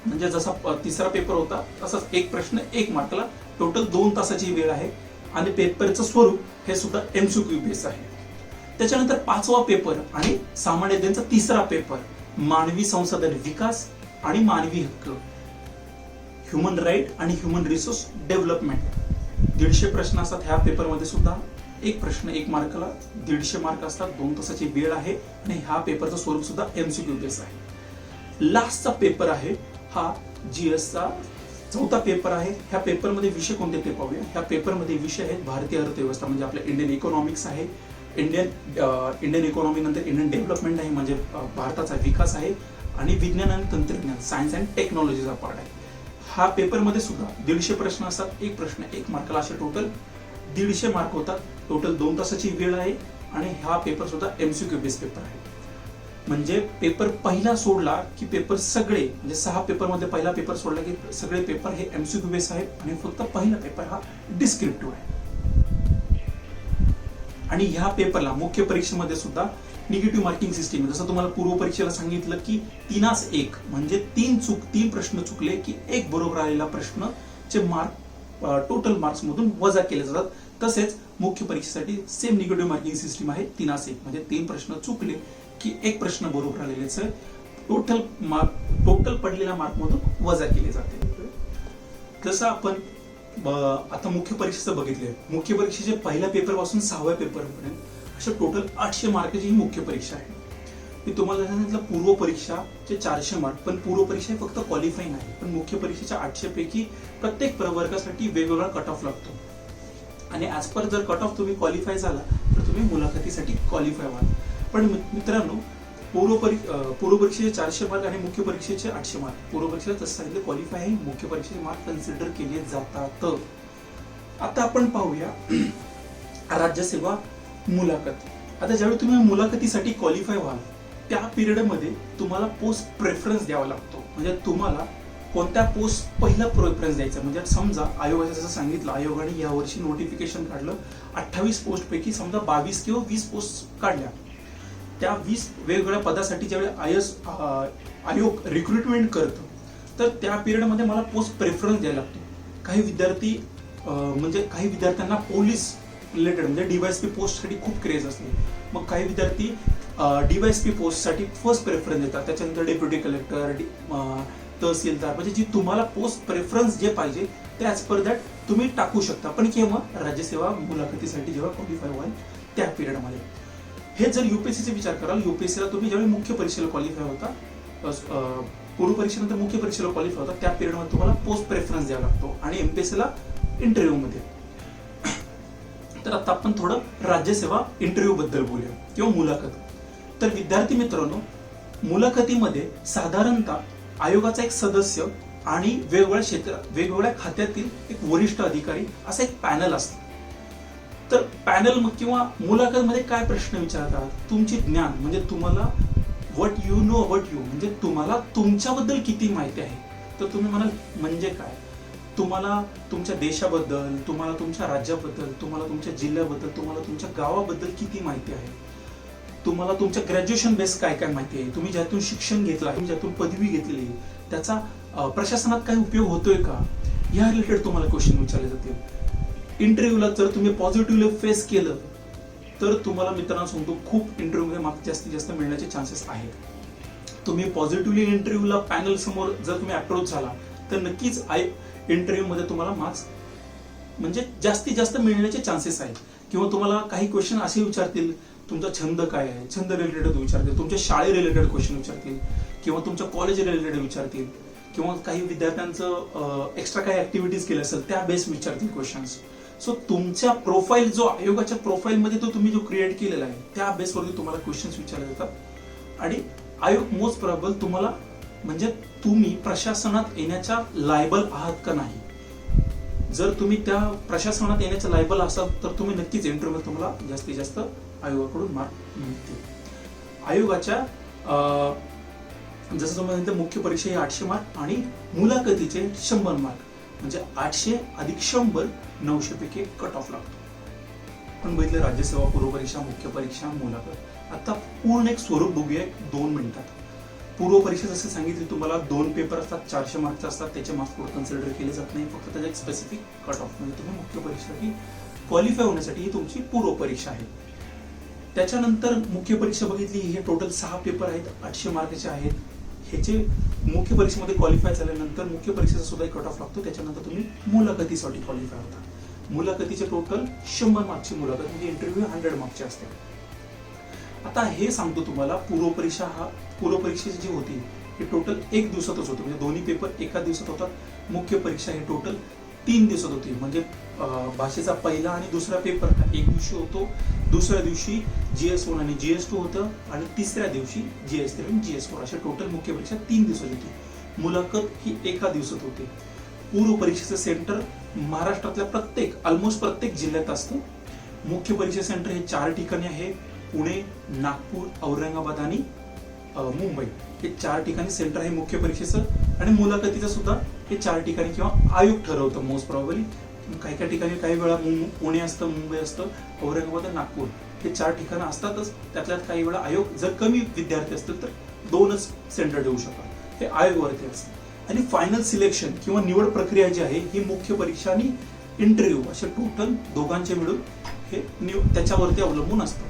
म्हणजे जसा तिसरा पेपर होता तसाच एक प्रश्न 1 मार्कला, टोटल 2 तासाची वेळ आहे. आणि पेपरचं स्वरूप हे सुद्धा एमसीक्यू बेस आहे. त्याच्यानंतर 5वा पेपर आणि सामान्य अध्ययनचा तिसरा पेपर मानवी संसाधन विकास आणि मानवी हक्क, ह्युमन राईट आणि ह्युमन रिसोर्स डेव्हलपमेंट. 150 प्रश्न असतात ह्या पेपरमध्ये सुद्धा. एक प्रश्न 1 मार्कला, 150 मार्क असतात, 2 तासाची वेळ आहे. आणि ह्या पेपरचं स्वरूप सुद्धा एमसीक्यू बेस आहे. लास्टचा पेपर आहे हा जीएसचा चौथा पेपर आहे. ह्या पेपरमध्ये विषय कोणते ते पाहूया. ह्या पेपरमध्ये विषय आहेत भारतीय अर्थव्यवस्था म्हणजे आपल्या इंडियन इकॉनॉमिक्स आहे, इंडियन इकॉनॉमी नंतर इंडियन डेव्हलपमेंट आहे म्हणजे भारताचा विकास आहे, आणि विज्ञान आणि तंत्रज्ञान सायन्स अँड टेक्नॉलॉजीचा पार्ट आहे. हा पेपरमध्ये सुद्धा 150 प्रश्न असतात, एक प्रश्न 1 मार्कला, असे टोटल 150 मार्क होतात. टोटल 2 तासाची वेळ आहे. आणि हा पेपर सुद्धा एमसीक्यू बेस्ड पेपर आहे. म्हणजे पेपर पहिला सोडला की पेपर सगळे म्हणजे 6 पेपरमध्ये पहिला पेपर सोडला की सगळे पेपर हे एमसीक्यू बेस आहेत. आणि फक्त पहिला पेपर हा डिस्क्रिप्टिव्ह आहे. आणि ह्या पेपरला मुख्य परीक्षेमध्ये सुद्धा निगेटिव्ह मार्किंग सिस्टीम, जसं तुम्हाला पूर्व परीक्षेला सांगितलं की 3-1 म्हणजे 3 प्रश्न चुकले की 1 बरोबर आलेला प्रश्नचे मार्क टोटल मार्क्स मधून वजा केले जातात. तसेच मुख्य परीक्षेसाठी सेम निगेटिव्ह मार्किंग सिस्टीम आहे 3-1 म्हणजे 3 प्रश्न चुकले की 1 प्रश्न बरोबर आलेले टोटल पडलेल्या मार्क मधून वजा केले जाते. जसं आपण आता मुख्य परीक्षेचं बघितले, मुख्य परीक्षेचे पहिल्या पेपर पासून 6व्या पेपर पर्यंत अशा टोटल 800 मार्काची ही मुख्य परीक्षा आहे. मी तुम्हाला सांगितलं पूर्व परीक्षाचे 400 मार्क, पण पूर्व परीक्षा फक्त क्वालिफाईंग आहे. पण मुख्य परीक्षेच्या 800 पैकी प्रत्येक प्रवर्गासाठी वेगवेगळा कट ऑफ लागतो. आणि ऍज पर जर कट ऑफ तुम्ही क्वालिफाय झाला तर तुम्ही मुलाखतीसाठी क्वालिफाय व्हाल. पण मित्रांनो, पूर्व परीक्षेचे 400 मार्क आणि मुख्य परीक्षेचे 800 मार्क. पूर्व परीक्षेला तसं सांगितलं क्वालिफाय आहे, मुख्य परीक्षेचे मार्क कन्सिडर केले जातात. आता आपण पाहूया राज्यसेवा मुलाखत. आता ज्यावेळी तुम्ही मुलाखतीसाठी क्वालिफाय व्हाल त्या पिरियडमध्ये तुम्हाला पोस्ट प्रेफरन्स द्यावा लागतो. म्हणजे तुम्हाला कोणत्या पोस्ट पहिला प्रेफरन्स द्यायचा. म्हणजे समजा आयोगाने जसं सांगितलं, आयोगाने यावर्षी नोटिफिकेशन काढलं 28 पोस्ट पैकी समजा 22 किंवा 20 पोस्ट काढल्या. त्या 20 वेगवेगळ्या पदासाठी ज्यावेळी आयोग रिक्रुटमेंट करतं तर त्या पिरियडमध्ये मला पोस्ट प्रेफरन्स द्यायला लागतो. काही विद्यार्थी म्हणजे काही विद्यार्थ्यांना पोलीस रिलेटेड म्हणजे डीवायएसपी पोस्टसाठी खूप क्रेज असते. मग काही विद्यार्थी डीवायएसपी पोस्टसाठी फर्स्ट प्रेफरन्स देतात. त्याच्यानंतर डेप्युटी कलेक्टर, तहसीलदार, म्हणजे जी तुम्हाला पोस्ट प्रेफरन्स जे पाहिजे ते ॲज पर दॅट तुम्ही टाकू शकता. पण केव्हा राज्यसेवा मुलाखतीसाठी जेव्हा क्वालिफाय व्हाल त्या पिरियडमध्ये. हे जर युपीएससीचे विचार कराल, युपीएससीला तुम्ही ज्यावेळी मुख्य परीक्षेला क्वालिफाय होता, पूर्व परीक्षेनंतर मुख्य परीक्षेला क्वालिफाय होता त्या पिरियडमध्ये तुम्हाला पोस्ट प्रेफरन्स द्यावा लागतो. आणि एमपीएससीला इंटरव्ह्यू मध्ये. तर आता आपण थोडं राज्यसेवा इंटरव्ह्यू बद्दल बोलूया किंवा मुलाखत. तर विद्यार्थी मित्रांनो, मुलाखतीमध्ये साधारणतः आयोगाचा एक सदस्य आणि वेगवेगळ्या खात्यातील एक वरिष्ठ अधिकारी असा एक पॅनल असतं. तर पॅनल किंवा मुलाखत मध्ये काय प्रश्न विचारतात, तुमचे ज्ञान म्हणजे तुम्हाला what you know about you, म्हणजे तुम्हाला तुमच्याबद्दल किती माहिती आहे. तर तुम्ही म्हणाल म्हणजे काय, तुम्हाला तुमच्या देशाबद्दल, तुम्हाला तुमच्या राज्याबद्दल, तुम्हाला तुमच्या जिल्ह्याबद्दल, तुम्हाला तुमच्या गावाबद्दल किती माहिती आहे, तुम्हाला तुमच्या ग्रॅज्युएशन बेस काय काय माहिती आहे, तुम्ही ज्यातून शिक्षण घेतलं, तुम्ही ज्यातून पदवी घेतलेली त्याचा प्रशासनात काय उपयोग होतोय का, या रिलेटेड तुम्हाला क्वेश्चन विचारले जातील. इंटरव्ह्यूला जर तुम्ही पॉझिटिव्हली फेस केलं तर तुम्हाला मित्रांनो सांगतो खूप इंटरव्ह्यूमध्ये मार्क्स जास्तीत जास्त मिळण्याचे चान्सेस आहेत. तुम्ही पॉझिटिव्हली इंटरव्ह्यूला पॅनल समोर जर तुम्ही अप्रोच झाला तर नक्कीच इंटरव्ह्यू मध्ये तुम्हाला मार्क्स म्हणजे जास्तीत जास्त मिळण्याचे चान्सेस आहेत. किंवा तुम्हाला काही क्वेश्चन असे विचारतील, तुमचा छंद काय आहे, छंद रिलेटेड विचारतील, तुमच्या शाळे रिलेटेड क्वेश्चन विचारतील, किंवा तुमच्या कॉलेज रिलेटेड विचारतील, किंवा काही विद्यार्थ्यांचं एक्स्ट्रा काही ऍक्टिव्हिटीज केल्या असेल त्या बेस विचारतील क्वेश्चन्स. सो तुमच्या प्रोफाईल जो आयोगाच्या प्रोफाईल मध्ये तो तुम्ही जो क्रिएट केलेला आहे त्या बेसवरती तुम्हाला क्वेश्चन्स विचारले जातात. आणि आयोग मोस्ट प्रोबेबल तुम्हाला म्हणजे तुम्ही प्रशासनात येण्याच्या लायबल आहात का नाही. जर तुम्ही त्या प्रशासनात येण्याच्या लायबल असाल तर तुम्ही नक्कीच इंटरव्ह्यू तुम्हाला जास्तीत जास्त आयोगाकडून मार्क मिळतील. आयोगाच्या जसं तुम्हाला मुख्य परीक्षा ही 800 मार्क आणि मुलाखतीचे 100 मार्क, म्हणजे 800 अधिक 100 900 पैकी कट ऑफ लागतो. आपण बघितलं राज्यसेवा, पूर्व परीक्षा, मुख्य परीक्षा, मुलाखत. आता पूर्ण एक स्वरूप बघूया 2 मिनिटात. पूर्व परीक्षा जसं सांगितले तुम्हाला 2 पेपर असतात, 400 मार्कचे असतात, त्याचे मार्क्स पुढे कन्सिडर केले जात नाही. फक्त त्याचा एक स्पेसिफिक कट ऑफ, म्हणजे तुम्ही मुख्य परीक्षेसाठी क्वालिफाय होण्यासाठी ही तुमची पूर्व परीक्षा आहे. त्याच्यानंतर मुख्य परीक्षा बघितली, हे टोटल 6 पेपर आहेत, 800 मार्कचे आहेत. ह्याचे मुख्य परीक्षेमध्ये क्वालिफाय झाल्यानंतर मुख्य परीक्षेचा सुद्धा एक कट ऑफ लागतो. त्याच्यानंतर तुम्ही मुलाखतीसाठी क्वालिफाय होता. मुलाखतीचे टोटल 100 मार्कची मुलाखत, म्हणजे इंटरव्ह्यू 100 मार्कचे असते. आता हे सांगतो तुम्हाला, पूर्व परीक्षेची जी होती ही टोटल 1 दिवसातच होती, म्हणजे दोन्ही पेपर एका दिवसात होतात. मुख्य परीक्षा ही टोटल 3 दिवसात होती, म्हणजे भाषेचा पहिला आणि दुसरा पेपर एक दिवशी होतो, दुसऱ्या दिवशी GS1 आणि GS2 होतं, आणि तिसऱ्या दिवशी GS3 आणि GS4, अशा टोटल मुख्य परीक्षा 3 दिवसाची होती. मुलाखत ही एका दिवसात होती. पूर्व परीक्षेचं सेंटर महाराष्ट्रातल्या ऑलमोस्ट प्रत्येक जिल्ह्यात असतं. मुख्य परीक्षा सेंटर हे 4 ठिकाणी आहे, पुणे, नागपूर, औरंगाबाद आणि मुंबई. हे 4 ठिकाणी सेंटर आहे मुख्य परीक्षेचं. आणि मुलाखतीचं सुद्धा हे 4 ठिकाणी किंवा आयोग ठरवतं मोस्ट प्रॉबली. काही ठिकाणी काही वेळा पुणे असतं, मुंबई असतं, औरंगाबाद आणि नागपूर हे 4 ठिकाणं असतातच. त्यातल्यात काही वेळा आयोग जर कमी विद्यार्थी असतील तर 2च सेंटर ठेवू शकतात. हे आयोगावरती असतं. आणि फायनल सिलेक्शन किंवा निवड प्रक्रिया जी आहे ही मुख्य परीक्षा आणि इंटरव्ह्यू असे टोटल दोघांचे मिळून हे त्याच्यावरती अवलंबून असतं.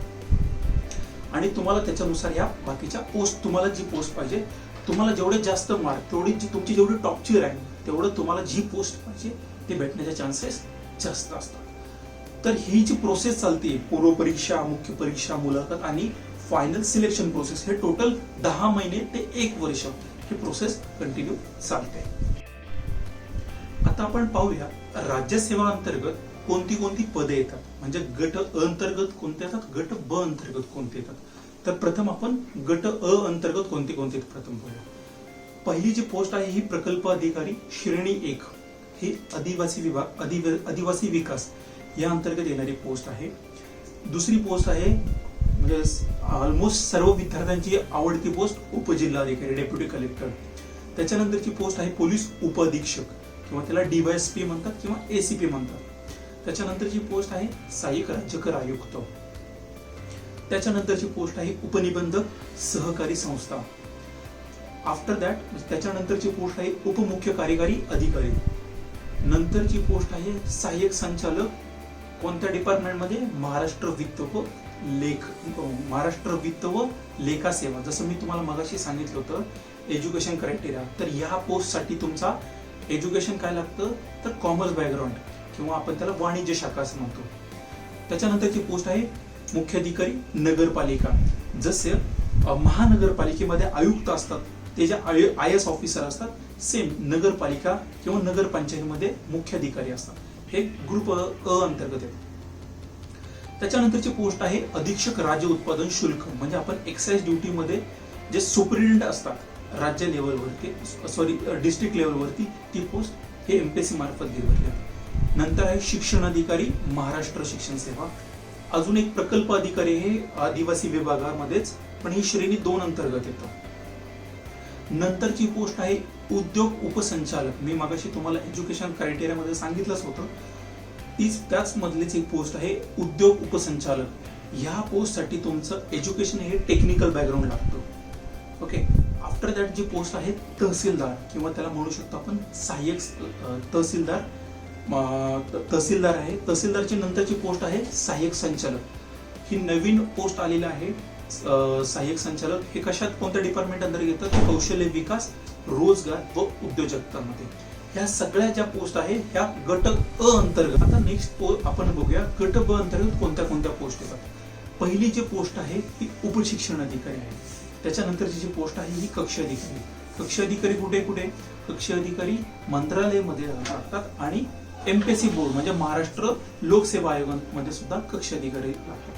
आणि तुम्हाला त्याच्यानुसार या बाकीच्या पोस्ट, तुम्हाला जी पोस्ट पाहिजे, तुम्हाला जेवढे जास्त मार्क तेवढी तुमची जेवढी टॉपची रँक तेवढं तुम्हाला जी पोस्ट पाहिजे ते भेटण्याचे चान्सेस जास्त असतात. तर ही जी प्रोसेस चालते, पूर्व परीक्षा, मुख्य परीक्षा, मुलाखत आणि फायनल सिलेक्शन प्रोसेस, हे टोटल 10 महिने ते 1 वर्ष ही प्रोसेस कंटिन्यू चालते. आता आपण पाहूया राज्यसेवा अंतर्गत कोणती कोणती पदे येतात, म्हणजे गट अ अंतर्गत कोणते येतात, गट ब अंतर्गत कोणते येतात. तर प्रथम आपण गट अ अंतर्गत कोणते कोणते प्रथम बघूया. पहिली जी पोस्ट आहे ही प्रकल्प अधिकारी श्रेणी 1 ही आदिवासी विभाग आदिवासी विकास या अंतर्गत येणारी पोस्ट आहे. दुसरी पोस्ट आहे म्हणजे ऑलमोस्ट सर्व विद्यार्थ्यांची आवडती पोस्ट उपजिल्हाधिकारी डेप्युटी कलेक्टर. त्याच्यानंतरची पोस्ट आहे पोलीस उपअधीक्षक किंवा त्याला DYSP म्हणतात किंवा ACP म्हणतात. त्याच्यानंतरची पोस्ट आहे सहाय्यक राज्यकर आयुक्त. त्याच्यानंतरची पोस्ट आहे उपनिबंधक सहकारी संस्था. आफ्टर दॅट त्याच्यानंतरची पोस्ट आहे उपमुख्य कार्यकारी अधिकारी. नंतरची पोस्ट आहे सहाय्यक संचालक कोणत्या डिपार्टमेंटमध्ये महाराष्ट्र वित्त व लेखा सेवा. जसं मी तुम्हाला मगाशी सांगितलं होतं एज्युकेशन क्रायटेरिया, तर या पोस्ट साठी तुमचा एज्युकेशन काय लागतं तर कॉमर्स बॅकग्राऊंड किंवा आपण त्याला वाणिज्य शाखा असं म्हणतो. त्याच्यानंतरची पोस्ट आहे मुख्याधिकारी नगरपालिका. जसे महानगरपालिकेमध्ये आयुक्त असतात ते जे IS ऑफिसर असतात सेम नगरपालिका किंवा नगरपंचायतीमध्ये मुख्याधिकारी असतात. हे ग्रुप अ अंतर्गत आहे. त्याच्यानंतरची पोस्ट आहे अधीक्षक राज्य उत्पादन शुल्क म्हणजे आपण एक्साइज ड्युटी मध्ये जे सुपरिटेंडेंट असतात राज्य लेवलवरती डिस्ट्रिक्ट लेवलवरती ती पोस्ट हे MPSC मार्फत भरली. नंतर आहे शिक्षण अधिकारी महाराष्ट्र शिक्षण सेवा. अजून एक प्रकल्प अधिकारी हे आदिवासी विभागामध्येच पण ही श्रेणी 2 अंतर्गत येतं. नंतरची पोस्ट आहे उद्योग उपसंचालक. मी मागाशी तुम्हाला एज्युकेशन क्रायटेरिया मध्ये सांगितलंच होतं. त्याच मधलीच एक पोस्ट आहे उद्योग उपसंचालक. ह्या पोस्ट साठी तुमचं एज्युकेशन हे टेक्निकल बॅकग्राऊंड लागतं. ओके. आफ्टर दॅट जी पोस्ट आहे तहसीलदार किंवा त्याला म्हणू शकतो आपण सहाय्यक तहसीलदार आहे. तहसीलदारची नंतरची पोस्ट आहे सहाय्यक संचालक. ही नवीन पोस्ट आलेली आहे. सहाय्यक संचालक हे कशात कोणत्या डिपार्टमेंट अंतर्गत येतात कौशल्य विकास रोजगार व उद्योजकतामध्ये. ह्या सगळ्या ज्या पोस्ट आहे ह्या गट अ अंतर्गत. आता नेक्स्ट आपण बघूया गट ब अंतर्गत कोणत्या कोणत्या पोस्ट येतात. पहिली जी पोस्ट आहे ही उपशिक्षण अधिकारी आहे. त्याच्यानंतरची जी पोस्ट आहे ही कक्ष अधिकारी. कक्ष अधिकारी कुठे कुठे कक्ष अधिकारी मंत्रालयामध्ये लागतात आणि MPSC बोर्ड म्हणजे महाराष्ट्र लोकसेवा आयोगामध्ये सुद्धा कक्ष अधिकारी लागतात.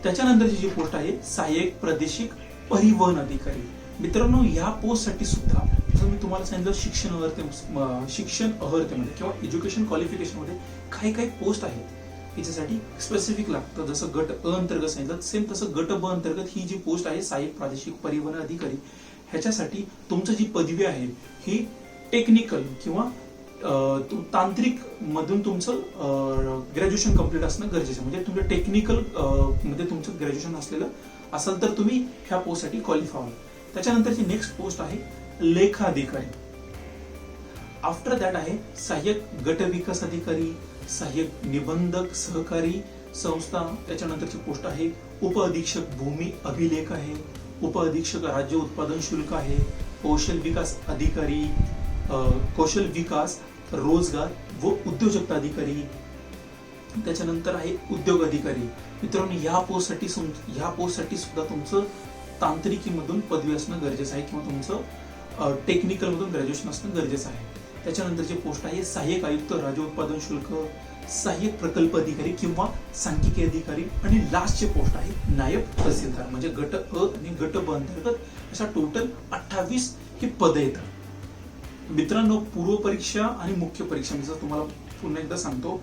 त्याच्यानंतरची जी पोस्ट आहे सहाय्यक प्रादेशिक परिवहन अधिकारी. मित्रांनो या पोस्ट साठी सुद्धा जसं मी तुम्हाला सांगितलं शिक्षण अहर्तेमध्ये किंवा एज्युकेशन क्वालिफिकेशन मध्ये काही काही पोस्ट आहेत याच्यासाठी स्पेसिफिक लागतं. जसं गट अ अंतर्गत सांगितलं सेम तसं गट ब अंतर्गत ही जी पोस्ट आहे सहाय्यक प्रादेशिक परिवहन अधिकारी ह्याच्यासाठी तुमचं जी पदवी आहे ही टेक्निकल किंवा तांत्रिक मधून तुमचं ग्रॅज्युएशन कम्प्लीट असणं गरजेचं. म्हणजे तुमचं टेक्निकल मध्ये तुमचं ग्रॅज्युएशन असलेलं असेल तर तुम्ही ह्या पोस्ट साठी क्वालिफाय व्हाल. त्याच्यानंतरची नेक्स्ट पोस्ट आहे लेखा अधिकारी. आफ्टर दॅट आहे सहाय्यक गट विकास अधिकारी, सहाय्यक निबंधक सहकारी संस्था. त्याच्यानंतरची पोस्ट आहे उप अधीक्षक भूमी अभिलेख आहे, उप अधीक्षक राज्य उत्पादन शुल्क आहे, कौशल विकास अधिकारी, कौशल विकास रोजगार व उद्योजकता अधिकारी. त्याच्यानंतर आहे उद्योग अधिकारी. मित्रांनो या पोस्ट साठी सुद्धा तुमचं तांत्रिकीमधून पदवी असणं गरजेचं आहे किंवा तुमचं टेक्निकल मधून ग्रॅज्युएशन असणं गरजेचं आहे. त्याच्यानंतरची पोस्ट आहे सहाय्यक आयुक्त राज्य उत्पादन शुल्क, सहाय्यक प्रकल्प अधिकारी किंवा सांख्यिकी अधिकारी. आणि लास्टची पोस्ट आहे नायब तहसीलदार. म्हणजे गट अ आणि गट ब अंतर्गत अशा टोटल 28 ही पदे येतात. मित्रांनो पूर्व परीक्षा आणि मुख्य परीक्षा मी तुम्हाला पुन्हा एकदा सांगतो.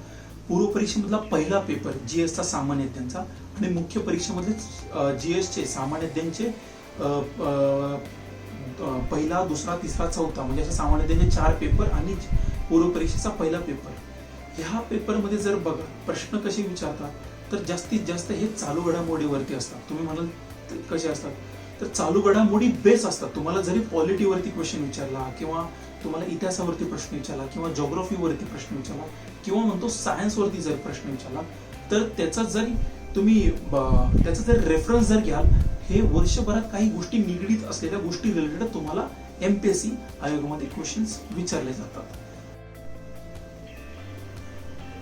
पूर्व परीक्षेमधला पहिला पेपर GS चा सामान्य ज्ञानचा आणि मुख्य परीक्षेमधले GS चे सामान्य ज्ञानचे पहिला दुसरा तिसरा चौथा म्हणजे अशा सामान्य ज्ञानचे 4 पेपर आणि पूर्व परीक्षेचा पहिला पेपर. ह्या पेपर मध्ये जर बघा प्रश्न कसे विचारतात तर जास्तीत जास्त हे चालू घडामोडीवरती असतात. तुम्ही म्हणाल कसे असतात तर चालू घडामोडी बेस असतात. तुम्हाला जरी पॉलिटीवरती क्वेश्चन विचारला किंवा तुम्हाला इतिहासावरती प्रश्न विचारला किंवा ज्योग्राफीवरती प्रश्न विचारला किंवा म्हणतो सायन्स वरती जर प्रश्न विचारला तर त्याचा जर रेफरन्स जर घ्याल हे वर्षभरात काही गोष्टी निगडीत असलेल्या गोष्टी रिलेटेड तुम्हाला MPSC आयोगामध्ये क्वेश्चन्स विचारले जातात.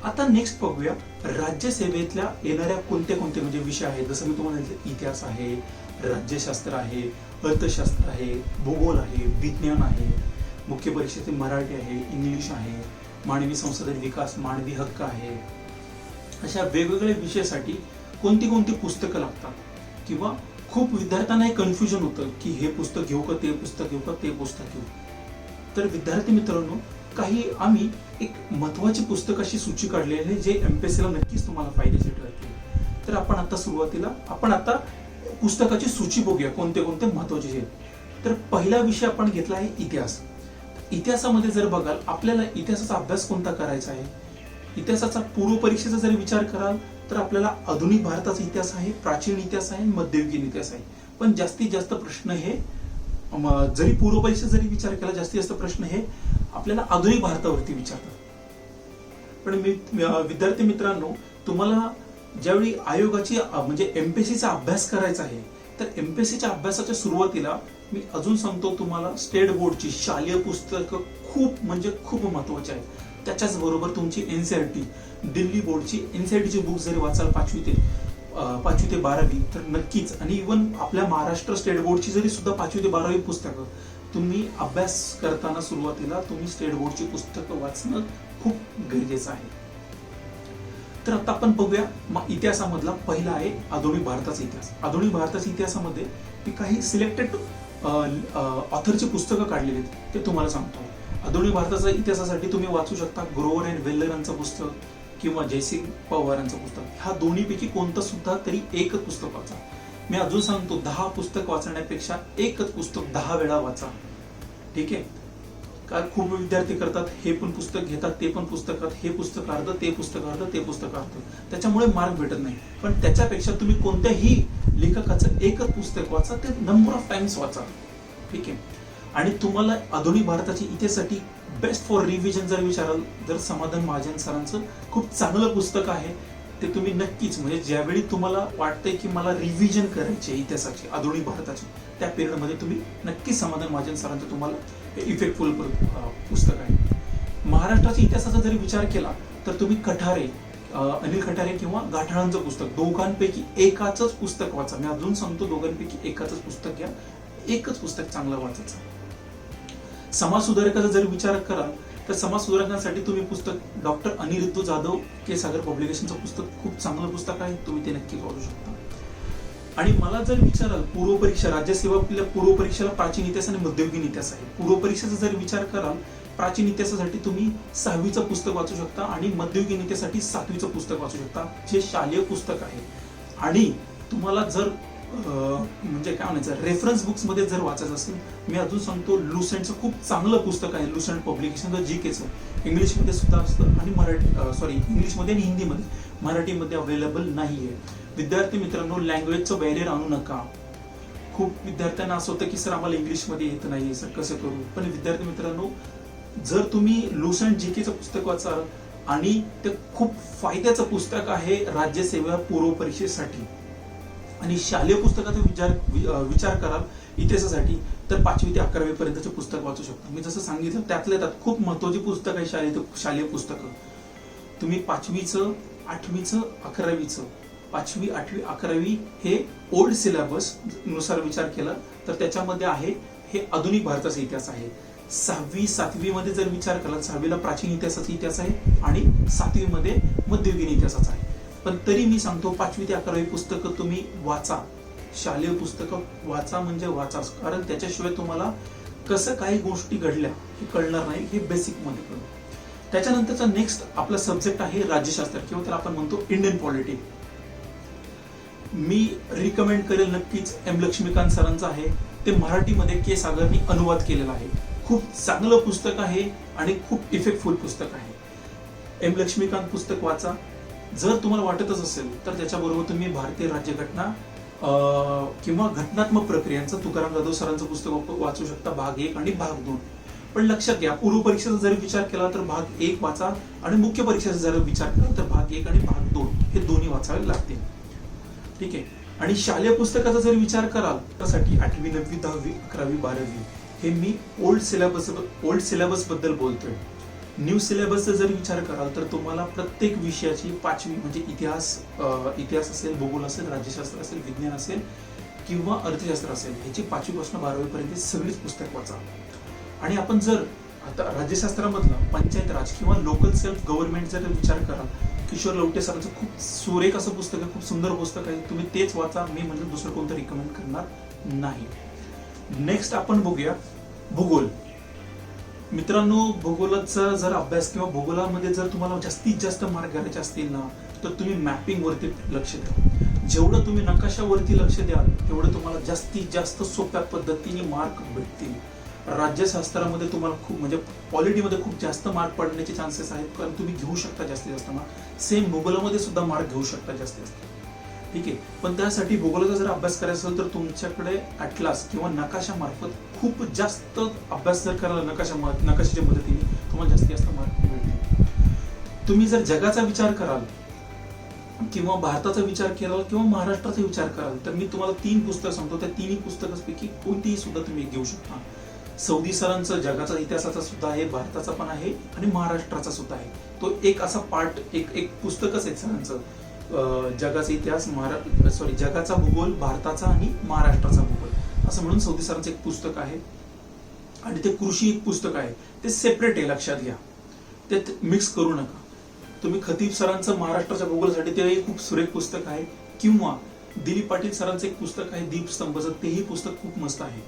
आता नेक्स्ट बघूया राज्यसेवेतल्या येणाऱ्या कोणते कोणते म्हणजे विषय आहेत. जसं मी तुम्हाला सांगितलं इतिहास आहे, राज्यशास्त्र आहे, अर्थशास्त्र आहे, भूगोल आहे, विज्ञान आहे, मुख्य परीक्षेचे मराठी आहे, इंग्लिश आहे, मानवी संसाधन विकास, मानवी हक्क आहे. अशा वेगवेगळ्या विषयासाठी कोणती कोणती पुस्तकं लागतात किंवा खूप विद्यार्थ्यांना हे कन्फ्युजन होतं की हे पुस्तक घेऊ का, ते पुस्तक घेऊ का, ते पुस्तक घेऊ. तर विद्यार्थी मित्रांनो, काही आम्ही एक महत्वाची पुस्तक अशी सूची काढलेली आहे जे एमपीएससीला नक्कीच तुम्हाला फायद्याचे ठरतील. तर आपण आता पुस्तकाची सूची बघूया कोणते कोणते महत्वाचे आहेत. तर पहिला विषय आपण घेतला आहे इतिहास. इतिहासामध्ये जर बघाल, आपल्याला इतिहासाचा अभ्यास कोणता करायचा आहे. इतिहासाचा पूर्व परीक्षेचा जर विचार कराल तर आपल्याला आधुनिक भारताचा इतिहास आहे, प्राचीन इतिहास आहे, मध्ययुगीन इतिहास आहे. पण जास्तीत जास्त प्रश्न हे जरी पूर्व परीक्षा जरी विचार केला, जास्तीत जास्त प्रश्न हे आपल्याला आधुनिक भारतावरती विचारतात. पण विद्यार्थी मित्रांनो, तुम्हाला ज्यावेळी आयोगाची म्हणजे एमपीएससीचा अभ्यास करायचा आहे, तर एमपीएससीच्या अभ्यासाच्या सुरुवातीला मी अजून सांगतो तुम्हाला, स्टेट बोर्डची शालेय पुस्तकं खूप म्हणजे खूप महत्वाची आहेत. त्याच्याच बरोबर तुमची एनसीईआरटी, दिल्ली बोर्डची एनसीईआरटीची बुक जरी वाचाल 5वी ते 12वी तर नक्कीच, आणि इव्हन आपल्या महाराष्ट्र स्टेट बोर्डची जरी सुद्धा 5वी ते 12वी पुस्तकं तुम्ही अभ्यास करताना सुरुवातीला तुम्ही स्टेट बोर्डची पुस्तकं वाचणं खूप गरजेचं आहे. तर आता आपण बघूया इतिहासामधला पहिला आहे आधुनिक भारताचा इतिहास. आधुनिक भारताच्या इतिहासामध्ये मी काही सिलेक्टेड ऑथरची पुस्तकं काढलेली आहेत, ते तुम्हाला सांगतो. आधुनिक भारताच्या इतिहासासाठी तुम्ही वाचू शकता ग्रोवर अँड वेल्लर यांचं पुस्तक किंवा जयसिंग पवार यांचं पुस्तक. ह्या दोन्हीपैकी कोणतं सुद्धा तरी एकच पुस्तक वाचा. मी अजून सांगतो, 10 पुस्तक वाचण्यापेक्षा एकच पुस्तक 10 वेळा वाचा. ठीक आहे. कारण खूप विद्यार्थी करतात, हे पण पुस्तक घेतात, ते पण पुस्तकात, हे पुस्तक अर्ध, ते पुस्तक अर्ध, ते पुस्तक अर्ध, त्याच्यामुळे मार्क भेटत नाही. पण त्याच्यापेक्षा तुम्ही कोणत्याही लेखकाचं एकच पुस्तक वाचा, ते नंबर ऑफ टाइम्स वाचा. ठीक आहे. आणि तुम्हाला आधुनिक भारताच्या इतिहासासाठी बेस्ट फॉर रिव्हिजन जर विचाराल, तर समाधान महाजन सरांचं खूप चांगलं पुस्तक आहे. ते तुम्ही नक्कीच, म्हणजे ज्यावेळी तुम्हाला वाटतंय की मला रिव्हिजन करायची आहे इतिहासाची, आधुनिक भारताची, त्या पिरियडमध्ये तुम्ही नक्कीच समाधान महाजन सरांचं तुम्हाला इफेक्टफुल पुस्तक आहे. महाराष्ट्राच्या इतिहासाचा जर विचार केला तर तुम्ही कठारे, अनिल कठारे किंवा गाठाळांचं पुस्तक, दोघांपैकी एकाच पुस्तक वाचा. मी अजून सांगतो, दोघांपैकी एकाच पुस्तक घ्या, एकच पुस्तक चांगलं वाचायचं. समाज सुधारकाचा जर विचार कराल तर समाज सुधारकांसाठी तुम्ही पुस्तक डॉक्टर अनिरुद्ध जाधव के सागर पब्लिकेशनचं पुस्तक खूप चांगलं पुस्तक आहे, तुम्ही ते नक्कीच वाचू शकता. आणि मला जर विचाराल पूर्व परीक्षा, राज्यसेवा पूर्व परीक्षेला प्राचीन इतिहास आणि मध्ययुगीन इतिहास आहे. पूर्व परीक्षेचा जर विचार कराल, प्राचीन इतिहासासाठी तुम्ही 6वीचं पुस्तक वाचू शकता आणि मध्ययुगीन इतिहासासाठी 7वीचं पुस्तक वाचू शकता, जे शालेय पुस्तक आहे. आणि तुम्हाला जर म्हणजे काय म्हणायचं, रेफरन्स बुक्स मध्ये जर वाचायचं असेल, मी अजून सांगतो, लुसेंटचं खूप चांगलं पुस्तक आहे, लुसेंट पब्लिकेशनचं जीकेचं, इंग्लिशमध्ये सुद्धा असतं आणि इंग्लिशमध्ये आणि हिंदीमध्ये, मराठीमध्ये अवेलेबल नाहीये. विद्यार्थी मित्रांनो, लँग्वेजचं बॅरियर आणू नका. खूप विद्यार्थ्यांना असं होतं की सर आम्हाला इंग्लिशमध्ये येत नाही, सर कसं करू. पण विद्यार्थी मित्रांनो, जर तुम्ही लुसेंट जीकेचं पुस्तक वाचाल, आणि ते खूप फायद्याचं पुस्तक आहे राज्यसेवा पूर्व परीक्षेसाठी. आणि शालेय पुस्तकाचा विचार कराल इतिहासासाठी, तर 5वी ते 11वी पर्यंतचे पुस्तक वाचू शकता. मी जसं सांगितलं, त्यातल्या त्यात खूप महत्वाची पुस्तक आहे शालेय पुस्तकं. तुम्ही 5वीचं, 8वीचं, 11वीचं, 5वी, 8वी, 11वी हे ओल्ड सिलेबस नुसार विचार केला तर त्याच्यामध्ये आहे हे आधुनिक भारताचा इतिहास आहे. 6वी, 7वी मध्ये जर विचार केला, 6वीला प्राचीन इतिहासाचा इतिहास आहे आणि 7वी मध्ये मध्ययुगीन इतिहासाचा आहे. पण तरी मी सांगतो, 5वी ते 11वी पुस्तकं तुम्ही वाचा, शालेय पुस्तकं वाचा म्हणजे वाचाच. कारण त्याच्याशिवाय तुम्हाला कसं काही गोष्टी घडल्या हे कळणार नाही, हे बेसिक मध्ये कळलं. त्याच्यानंतरचा नेक्स्ट आपला सब्जेक्ट आहे राज्यशास्त्र, किंवा त्याला आपण म्हणतो इंडियन पॉलिटिक्स. मी रिकमेंड करेल नक्कीच, एम लक्ष्मीकांत सरांचं आहे, ते मराठीमध्ये के सागरनी अनुवाद केलेला आहे. खूप चांगलं पुस्तक आहे आणि खूप इफेक्टफुल पुस्तक आहे. एम लक्ष्मीकांत पुस्तक वाचा. जर तुम्हाला वाटतच असेल तर त्याच्याबरोबर तुम्ही भारतीय राज्यघटना किंवा घटनात्मक प्रक्रियांचं तुकाराम जाधव सरांचं पुस्तक वाचू शकता, भाग 1 आणि भाग 2. पण लक्षात घ्या, पूर्व परीक्षेचा जर विचार केला तर भाग 1 वाचा, आणि मुख्य परीक्षेचा जर विचार केला तर भाग 1 आणि भाग 2 हे दोन्ही वाचावे लागतील. ठीक आहे. आणि शालेय पुस्तकाचा जर विचार कराल, त्यासाठी 8वी, 9वी, 10वी, 11वी, 12वी हे मी ओल्ड सिलेबस बद्दल बोलतोय. न्यू सिलेबसचा जर विचार कराल तर तुम्हाला प्रत्येक विषयाची 5वी म्हणजे इतिहास असेल, भूगोल असेल, राज्यशास्त्र असेल, विज्ञान असेल किंवा अर्थशास्त्र असेल, ह्याची 5वी पासून 12वी पर्यंत सगळीच पुस्तक वाचा. आणि आपण जर आता राज्यशास्त्रामधला पंचायत राज किंवा लोकल सेल्फ गव्हर्नमेंट जर विचार कराल किशोर लवटे सरांचं खूप सुरेख असं पुस्तक आहे, खूप सुंदर पुस्तक आहे, तुम्ही तेच वाचा. मी म्हणजे दुसरं कोणतं रिकमेंड करणार नाही. नेक्स्ट आपण बघूया भूगोल. मित्रांनो, भूगोलाचा जर अभ्यास किंवा भूगोलामध्ये जर तुम्हाला जास्तीत जास्त मार्क घ्यायचे असतील ना, तर तुम्ही मॅपिंग वरती लक्ष द्या. जेवढं तुम्ही नकाशावरती लक्ष द्याल तेवढं तुम्हाला जास्तीत जास्त सोप्या पद्धतीने मार्क भेटतील. राज्यशास्त्रामध्ये तुम्हाला खूप म्हणजे पॉलिटीमध्ये खूप जास्त मार्क पडण्याचे चान्सेस आहेत, कारण तुम्ही घेऊ शकता जास्तीत जास्त मार्क. सेम भूगोलामध्ये सुद्धा मार्क घेऊ शकता जास्तीत जास्त. ठीक आहे, पण त्यासाठी भूगोलाचा जर अभ्यास करायचा असेल तर तुमच्याकडे ॲटलास किंवा नकाशामार्फत खूप जास्त अभ्यास जर करायला नकाशाच्या मदतीने तुम्हाला जास्तीत जास्त मार्क मिळतील. तुम्ही जर जगाचा विचार कराल किंवा भारताचा विचार केला किंवा महाराष्ट्राचा विचार कराल तर मी तुम्हाला 3 पुस्तकं सांगतो. त्या 3 पुस्तकांपैकी कोणतीही सुद्धा तुम्ही घेऊ शकता. सौदी सरांचं जगाचा इतिहासाचा सुद्धा आहे, भारताचा पण आहे आणि महाराष्ट्राचा सुद्धा आहे. तो एक असा पार्ट एक पुस्तकच आहे सरांचं, जगाचा इतिहास जगाचा भूगोल, भारताचा आणि महाराष्ट्राचा भूगोल असं म्हणून सौदी सरांचं एक पुस्तक आहे. आणि ते कृषी एक पुस्तक आहे, ते सेपरेट आहे, लक्षात घ्या, ते मिक्स करू नका. तुम्ही खतीब सरांचं महाराष्ट्राच्या भूगोलासाठी ते खूप सुरेख पुस्तक आहे, किंवा दिलीप पाटील सरांचं एक पुस्तक आहे दीपस्तंभचं, तेही पुस्तक खूप मस्त आहे.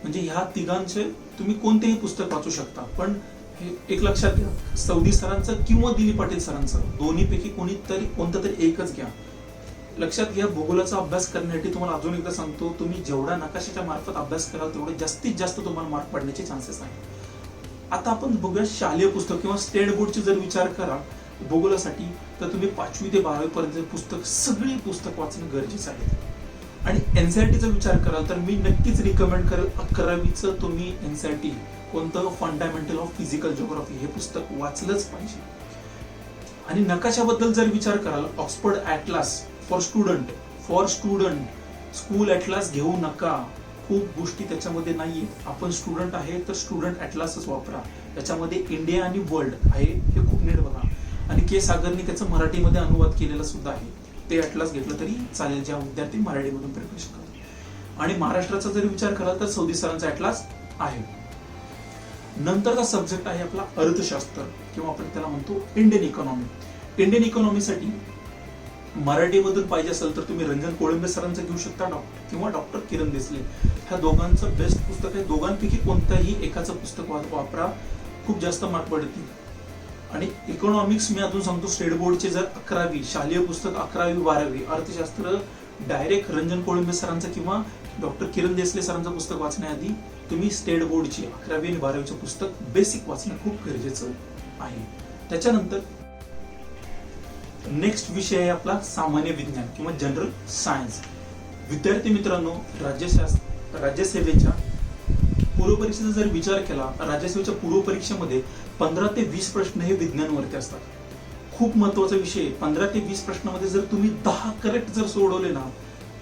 म्हणजे ह्या तिघांचे तुम्ही कोणतेही पुस्तक वाचू शकता, पण हे एक लक्षात घ्या, सौदी सरांचं किंवा दिलीप पाटील सरांचं दोन्हीपैकी कोणतं तरी एकच घ्या. लक्षात घ्या, भूगोलाचा अभ्यास करण्यासाठी तुम्हाला अजून एकदा सांगतो, तुम्ही जेवढा नकाशाच्या मार्फत अभ्यास कराल तेवढे जास्तीत जास्त तुम्हाला मार्क पडण्याचे चान्सेस आहेत. आता आपण बघूया शालेय पुस्तक किंवा स्टेट बोर्डचे जर विचार करा भूगोलासाठी, तर तुम्ही 5वी ते 12वी पर्यंत पुस्तक सगळी पुस्तक वाचणं गरजेचं आहे. आणि एनसीईआरटीचा विचार कराल तर मी नक्कीच रिकमेंड करेल 11वीचं तुम्ही एनसीईआरटी कोणतं फंडामेंटल ऑफ फिजिकल जिओग्राफी हे पुस्तक वाचलंच पाहिजे. आणि नकाशाबद्दल जर विचार कराल, Oxford atlas for student school atlas घेऊ नका. खूप गोष्टी त्याच्यामध्ये नाहीये. आपण स्टुडंट आहे तर स्टुडंट ॲटलासच वापरा. त्याच्यामध्ये इंडिया आणि वर्ल्ड आहे हे खूप नीट बघा. आणि के सागरनी त्याचं मराठीमध्ये अनुवाद केलेला सुद्धा आहे, ते ॲटलास घेतलं तरी चालेल ज्या विद्यार्थी मराठीमधून प्रिपरेशन करतात. आणि महाराष्ट्राचा जर विचार कराल तर सौदी सरांचा ॲटलास आहे. नंतरचा सब्जेक्ट आहे आपला अर्थशास्त्र किंवा आपण त्याला म्हणतो इंडियन इकॉनॉमी. इंडियन इकॉनॉमीसाठी मराठीमधून पाहिजे असेल तर तुम्ही रंजन कोळंबे सरांचं घेऊ शकता, किंवा डॉक्टर किरण देसले. ह्या दोघांचं बेस्ट पुस्तक आहे. दोघांपैकी कोणतंही एकाचं पुस्तक वापरा, खूप जास्त मार्क पडतील. आणि इकॉनॉमिक्स मी अजून सांगतो, स्टेट बोर्डचे जर 11वी शालेय पुस्तक 11वी 12वी अर्थशास्त्र डायरेक्ट रंजन कोळंबे सरांचं किंवा डॉक्टर किरण देसले सरांचं पुस्तक वाचण्याआधी तुम्ही स्टेट बोर्डची 11वी आणि 12वीचं पुस्तक बेसिक वाचणं खूप गरजेचं आहे. त्याच्यानंतर नेक्स्ट विषय आहे आपला सामान्य विज्ञान किंवा जनरल सायन्स. विद्यार्थी मित्रांनो, राज्यसेवेच्या पूर्वपरीक्षेचा जर विचार केला, राज्यसेवेच्या पूर्वपरीक्षेमध्ये 15 ते 20 प्रश्न हे विज्ञानावरती असतात. खूप महत्वाचा विषय. 15 ते 20 प्रश्नामध्ये जर तुम्ही 10 करेक्ट जर सोडवले ना,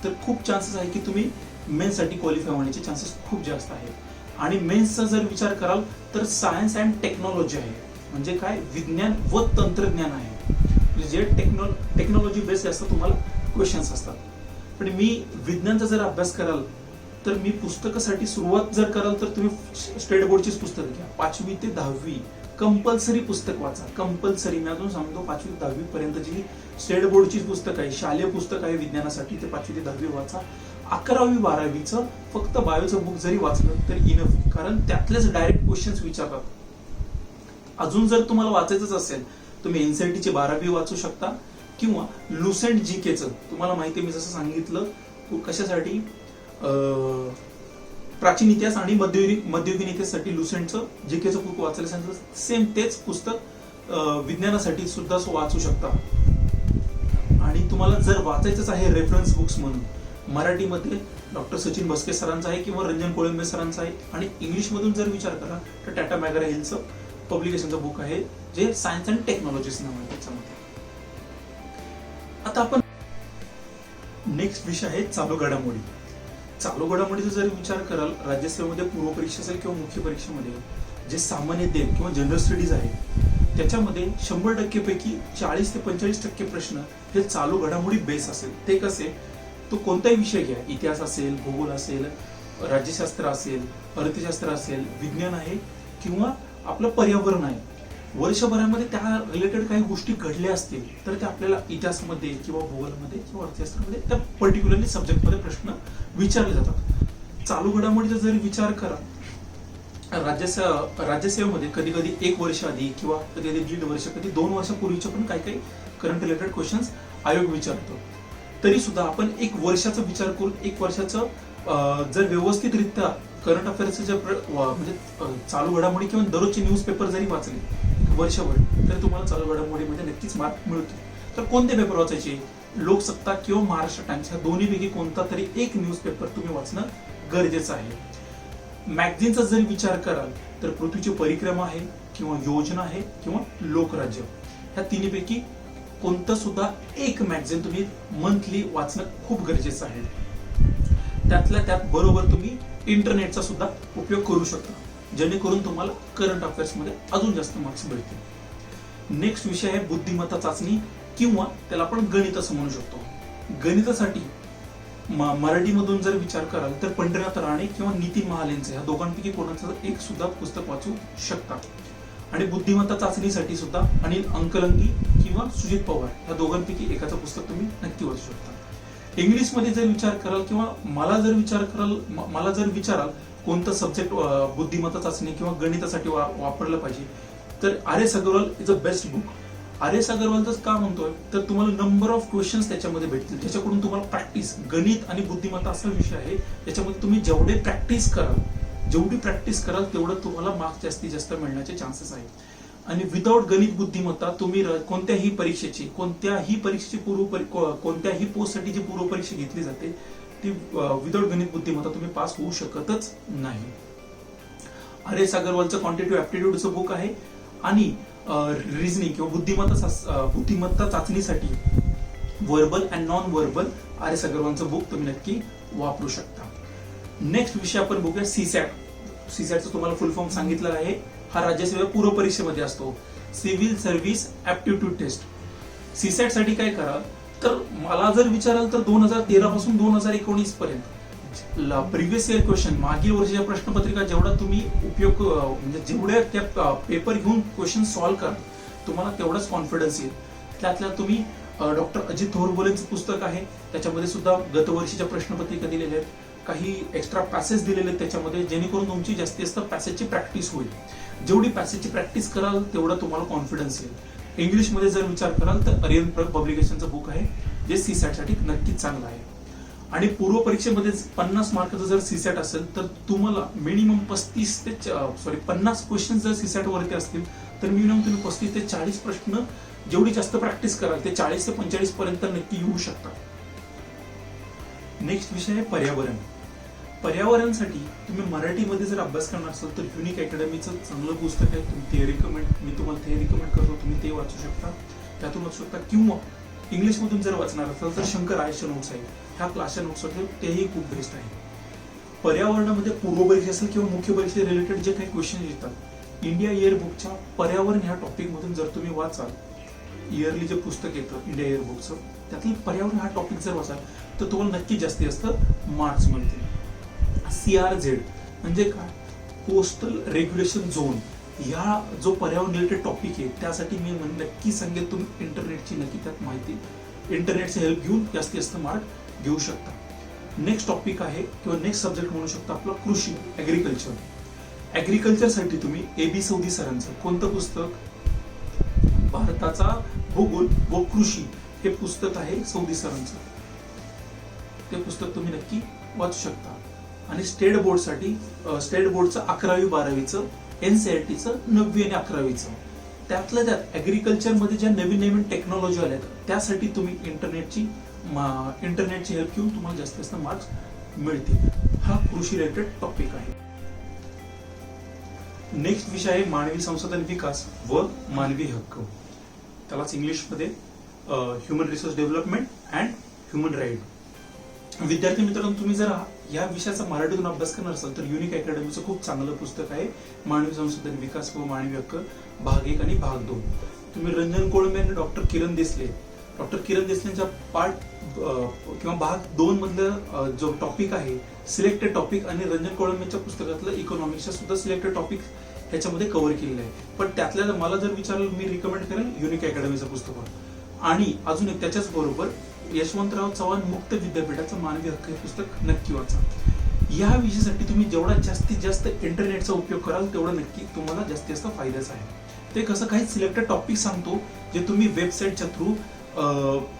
तर खूप चान्सेस आहे की तुम्ही मेन्ससाठी क्वालिफाय होण्याचे चान्सेस खूप जास्त आहेत. आणि मेन्सचा जर विचार कराल तर सायन्स अँड टेक्नॉलॉजी आहे, म्हणजे काय, विज्ञान व तंत्रज्ञान आहे. जे टेक्नॉलॉजी बेस्ड असतं तुम्हाला क्वेश्चन्स असतात. पण मी विज्ञानचा जर अभ्यास कराल तर मी पुस्तकासाठी सुरुवात जर कराल तर तुम्ही स्टेट बोर्डचीच पुस्तकं घ्या. 5वी ते 10वी कंपल्सरी पुस्तक वाचा. कंपल्सरी मी अजून सांगतो, 5वी ते 10वी पर्यंतची स्टेट बोर्डची पुस्तक आहे, शालेय पुस्तक आहे विज्ञानासाठी, ते 5वी ते 10वी वाचा. 11वी 12वीचं फक्त बायोचं बुक जरी वाचलं तर इनफ, कारण त्यातलेच डायरेक्ट क्वेश्चन्स विचारतात. अजून जर तुम्हाला वाचायचंच असेल तुम्ही एनसीईआरटीची 12वी वाचू शकता, किंवा लुसेंट जीकेचं, तुम्हाला माहिती आहे मी जसं सांगितलं कशासाठी, प्राचीन इतिहास आणि मध्ययुगीन इतिहासासाठी लुसेंटचं जीकेचं बुक वाचायला सांगितलं, सेम तेच पुस्तक विज्ञानासाठी सुद्धा वाचू शकता. आणि तुम्हाला जर वाचायचंच आहे रेफरन्स बुक्स म्हणून, मराठीमध्ये डॉक्टर सचिन भस्के सरांचा आहे किंवा रंजन कोळंबे सरांचा आहे. आणि इंग्लिशमधून जर विचार करा तर टाटा मॅगरा हिलचं पब्लिकेशनचं बुक आहे, जे सायन्स अँड टेक्नॉलॉजीच नाव आहे त्याच्यामध्ये. आता आपण नेक्स्ट विषय आहे चालू घडामोडी. चालू घडामोडीचा जर विचार कराल, राज्यसेवेमध्ये पूर्व परीक्षा असेल किंवा मुख्य परीक्षेमध्ये जे सामान्य ज्ञान किंवा जनरल स्टडीज आहे, त्याच्यामध्ये 100% पैकी 40 ते 45% प्रश्न हे चालू घडामोडी बेस असेल. ते कसे, तो कोणताही विषय घ्या, इतिहास असेल, भूगोल असेल, राज्यशास्त्र असेल, अर्थशास्त्र असेल, विज्ञान आहे किंवा आपलं पर्यावरण आहे, वर्षभरामध्ये त्या रिलेटेड काही गोष्टी घडल्या असतील तर त्या आपल्याला इतिहासामध्ये किंवा भूगोलामध्ये किंवा अर्थशास्त्रामध्ये त्या पर्टिक्युलरली सब्जेक्टमध्ये प्रश्न विचारले जातात. चालू घडामोडीचा जर विचार करा, राज्यसेवेमध्ये कधी कधी 1 वर्ष आधी किंवा कधी कधी 1.5 वर्ष, कधी 2 वर्षापूर्वीचे पण काही काही करंट रिलेटेड क्वेश्चन्स आयोग विचारतो. तरी सुद्धा आपण 1 वर्षाचा विचार करून 1 वर्षाचं जर व्यवस्थितरित्या करंट अफेअर्सचे जे म्हणजे चालू घडामोडी किंवा दररोजचे न्यूजपेपर जरी वाचले वर्षभर, तर तुम्हाला चालू घडामोडीमध्ये नक्कीच मार्क मिळतो. तर कोणते पेपर वाचायचे? लोकसत्ता किंवा महाराष्ट्र टाइम्स, ह्या दोन्हीपैकी कोणता तरी एक न्यूजपेपर तुम्ही वाचणं गरजेचं आहे. मॅगझिनचा जर विचार कराल तर पृथ्वीची परिक्रमा आहे किंवा योजना आहे किंवा लोकराज्य, ह्या तिन्हीपैकी कोणतं सुद्धा एक मॅगझिन तुम्ही मंथली वाचणं खूप गरजेचं आहे. त्यातल्या त्यात बरोबर तुम्ही इंटरनेटचा सुद्धा उपयोग करू शकता, जेणेकरून तुम्हाला करंट अफेअर्स मध्ये अजून जास्त मार्क्स मिळतील. नेक्स्ट विषय आहे बुद्धिमत्ता चाचणी किंवा त्याला आपण गणित असं म्हणू शकतो. गणितासाठी मराठीमधून जर विचार कराल तर पंढरीनाथ राणे किंवा नितीन महालेंचे, ह्या दोघांपैकी कोणाचं एक सुद्धा पुस्तक वाचू शकता. आणि बुद्धिमत्ता चाचणीसाठी सुद्धा अनिल अंकलंगी किंवा सुजित पवार, ह्या दोघांपैकी एकाचं पुस्तक तुम्ही नक्की वाचू शकता. इंग्लिशमध्ये जर विचार कराल किंवा मला जर विचाराल कोणतं सब्जेक्ट बुद्धिमत्ता चाचणी किंवा गणितासाठी वापरलं पाहिजे, तर R S. Agarwal is a best book. R S. अग्रवालच का म्हणतोय तर तुम्हाला नंबर ऑफ क्वेश्चन्स त्याच्यामध्ये भेटतील, ज्याच्याकडून तुम्हाला प्रॅक्टिस, गणित आणि बुद्धिमत्ता असा विषय आहे त्याच्यामध्ये तुम्ही जेवढी प्रॅक्टिस कराल तेवढं तुम्हाला मार्क्स जास्तीत जास्त मिळण्याचे चान्सेस आहेत. आणि विदाउट गणित बुद्धिमत्ता तुम्ही कोणत्याही परीक्षेची कोणत्याही पोस्टसाठी जी पूर्व परीक्षा घेतली जाते ती विदाउट गणित बुद्धिमत्ता तुम्ही पास होऊ शकतच नाही. आर.एस. अग्रवालचं क्वांटिटेटिव्ह ऍप्टिट्यूडचं बुक आहे. आणि रिझनिंग किंवा बुद्धिमत्ता चाचणीसाठी verbal and non verbal R S. अग्रवालचं बुक तुम्ही नक्की वापरू शकता. नेक्स्ट विषय आपण बघूया सीसॅट. सीसॅटचं तुम्हाला फुल फॉर्म सांगितलं आहे. हा राज्यसेवा पूर्व परीक्षेमध्ये असतो, civil service aptitude test. CSAT साठी काय करा तर मला जर विचाराल तर 2013 पासून 2019 पर्यंत प्रिव्हियस इयर क्वेश्चन, मागील वर्षाच्या प्रश्नपत्रिका जेवढा तुम्ही उपयोग म्हणजे जेवढे त्या पेपर घेऊन क्वेश्चन सॉल्व्ह करा तुम्हाला तेवढाच कॉन्फिडन्स येईल. त्यातल्या तुम्ही डॉक्टर अजित थोरबोलेंचं पुस्तक आहे, त्याच्यामध्ये सुद्धा गतवर्षीच्या प्रश्नपत्रिका दिलेल्या आहेत, काही एक्स्ट्रा पॅसेज दिलेले आहेत त्याच्यामध्ये, जेणेकरून तुमची जास्तीत जास्त पॅसेजची प्रॅक्टिस होईल. जेवढी पॅसेजची प्रॅक्टिस कराल तेवढा तुम्हाला कॉन्फिडन्स येईल. इंग्लिशमध्ये जर विचार कराल तर आर्यन पब्लिकेशनचं बुक आहे, जे सीसॅट साठी नक्कीच चांगलं आहे. आणि पूर्व परीक्षेमध्ये 50 मार्काचं जर सीसॅट असेल तर तुम्हाला मिनिमम 50 क्वेश्चन जर सीसॅट वरती असतील तर मिनिमम तुम्ही 35 ते 40 प्रश्न जेवढी जास्त प्रॅक्टिस कराल ते 40 ते 45 पर्यंत नक्की येऊ शकतात. नेक्स्ट विषय आहे पर्यावरण. पर्यावरणासाठी तुम्ही मराठीमध्ये जर अभ्यास करणार असाल तर युनिक अकॅडमीचं चांगलं पुस्तक आहे, मी तुम्हाला ते रिकमेंड करतो, तुम्ही ते वाचू शकता, त्यातून वाचू शकता. किंवा इंग्लिशमधून जर वाचणार असाल तर शंकर आयच्या नोट्स आहे, ह्या क्लासच्या नोट्स तेही खूप बेस्ट आहे. पर्यावरणामध्ये पूर्व परीक्षा असेल किंवा मुख्य परीक्षे रिलेटेड जे काही क्वेश्चन येतात, इंडिया इयर बुकच्या पर्यावरण ह्या टॉपिक मधून जर तुम्ही वाचाल, इयरली जे पुस्तक येतं इंडिया इयर बुकचं, त्यातलं पर्यावरण हा टॉपिक जर वाचाल तर तुम्हाला नक्की जास्तीत जास्त मार्क्स मिळतील. CRZ म्हणजे काय, कोस्टल रेग्युलेशन झोन, ह्या जो पर्यावरण रिलेटेड टॉपिक आहे त्यासाठी मी नक्की सांगेन तुम्ही इंटरनेटची नक्की त्यात माहिती, इंटरनेटची हेल्प घेऊन जास्तीत जास्त मार्क घेऊ शकता. नेक्स्ट टॉपिक आहे किंवा नेक्स्ट सब्जेक्ट म्हणू शकता आपला कृषी, ऍग्रिकल्चर. ऍग्रिकल्चरसाठी तुम्ही AB सौदी सरांचं कोणतं पुस्तक, भारताचा भूगोल व कृषी हे पुस्तक आहे सौदी सरांचं, ते पुस्तक तुम्ही नक्की वाचू शकता. आणि स्टेट बोर्डसाठी स्टेट बोर्डचं 11वी 12वीचं, NCERTचं 9वी आणि 11वीचं, त्यातल्या त्यात ऍग्रिकल्चर मध्ये ज्या नवीन टेक्नॉलॉजी आल्या त्यासाठी तुम्ही इंटरनेटची हेल्प घेऊन तुम्हाला जास्तीत जास्त मार्क्स मिळतील. हा कृषी रिलेटेड टॉपिक आहे. नेक्स्ट विषय आहे मानवी संसाधन विकास व मानवी हक्क. त्यालाच इंग्लिशमध्ये human resource development and human right. विद्यार्थी मित्रांनो, तुम्ही जर या विषयाचा मराठीतून अभ्यास करणार असाल तर युनिक अकॅडमीचं खूप चांगलं पुस्तक आहे, मानवी संसाधन विकास व मानवी हक्क भाग 1 आणि भाग 2. तुम्ही रंजन कोळंबे आणि डॉक्टर किरण देसलेंचा पार्ट किंवा भाग 2 मधलं जो टॉपिक आहे सिलेक्टेड टॉपिक, आणि रंजन कोळंबेच्या पुस्तकातलं इकॉनॉमिक्सच्या सुद्धा सिलेक्टेड टॉपिक ह्याच्यामध्ये कव्हर केलेलं आहे. पण त्यातल्या मला जर विचारलं मी रिकमेंड करेन युनिक अकॅडमीचं पुस्तक. आणि अजून एक त्याच्याच बरोबर यशवंतराव चव्हाण मुक्त विद्यापीठाचं मानवी हक्क हे पुस्तक नक्की वाचा. या विषयासाठी तुम्ही जेवढा जास्तीत जास्त इंटरनेटचा उपयोग कराल तेवढा नक्की तुम्हाला जास्तीत जास्त फायद्याचं आहे. ते कसं काही सिलेक्टेड टॉपिक सांगतो जे तुम्ही वेबसाईटच्या थ्रू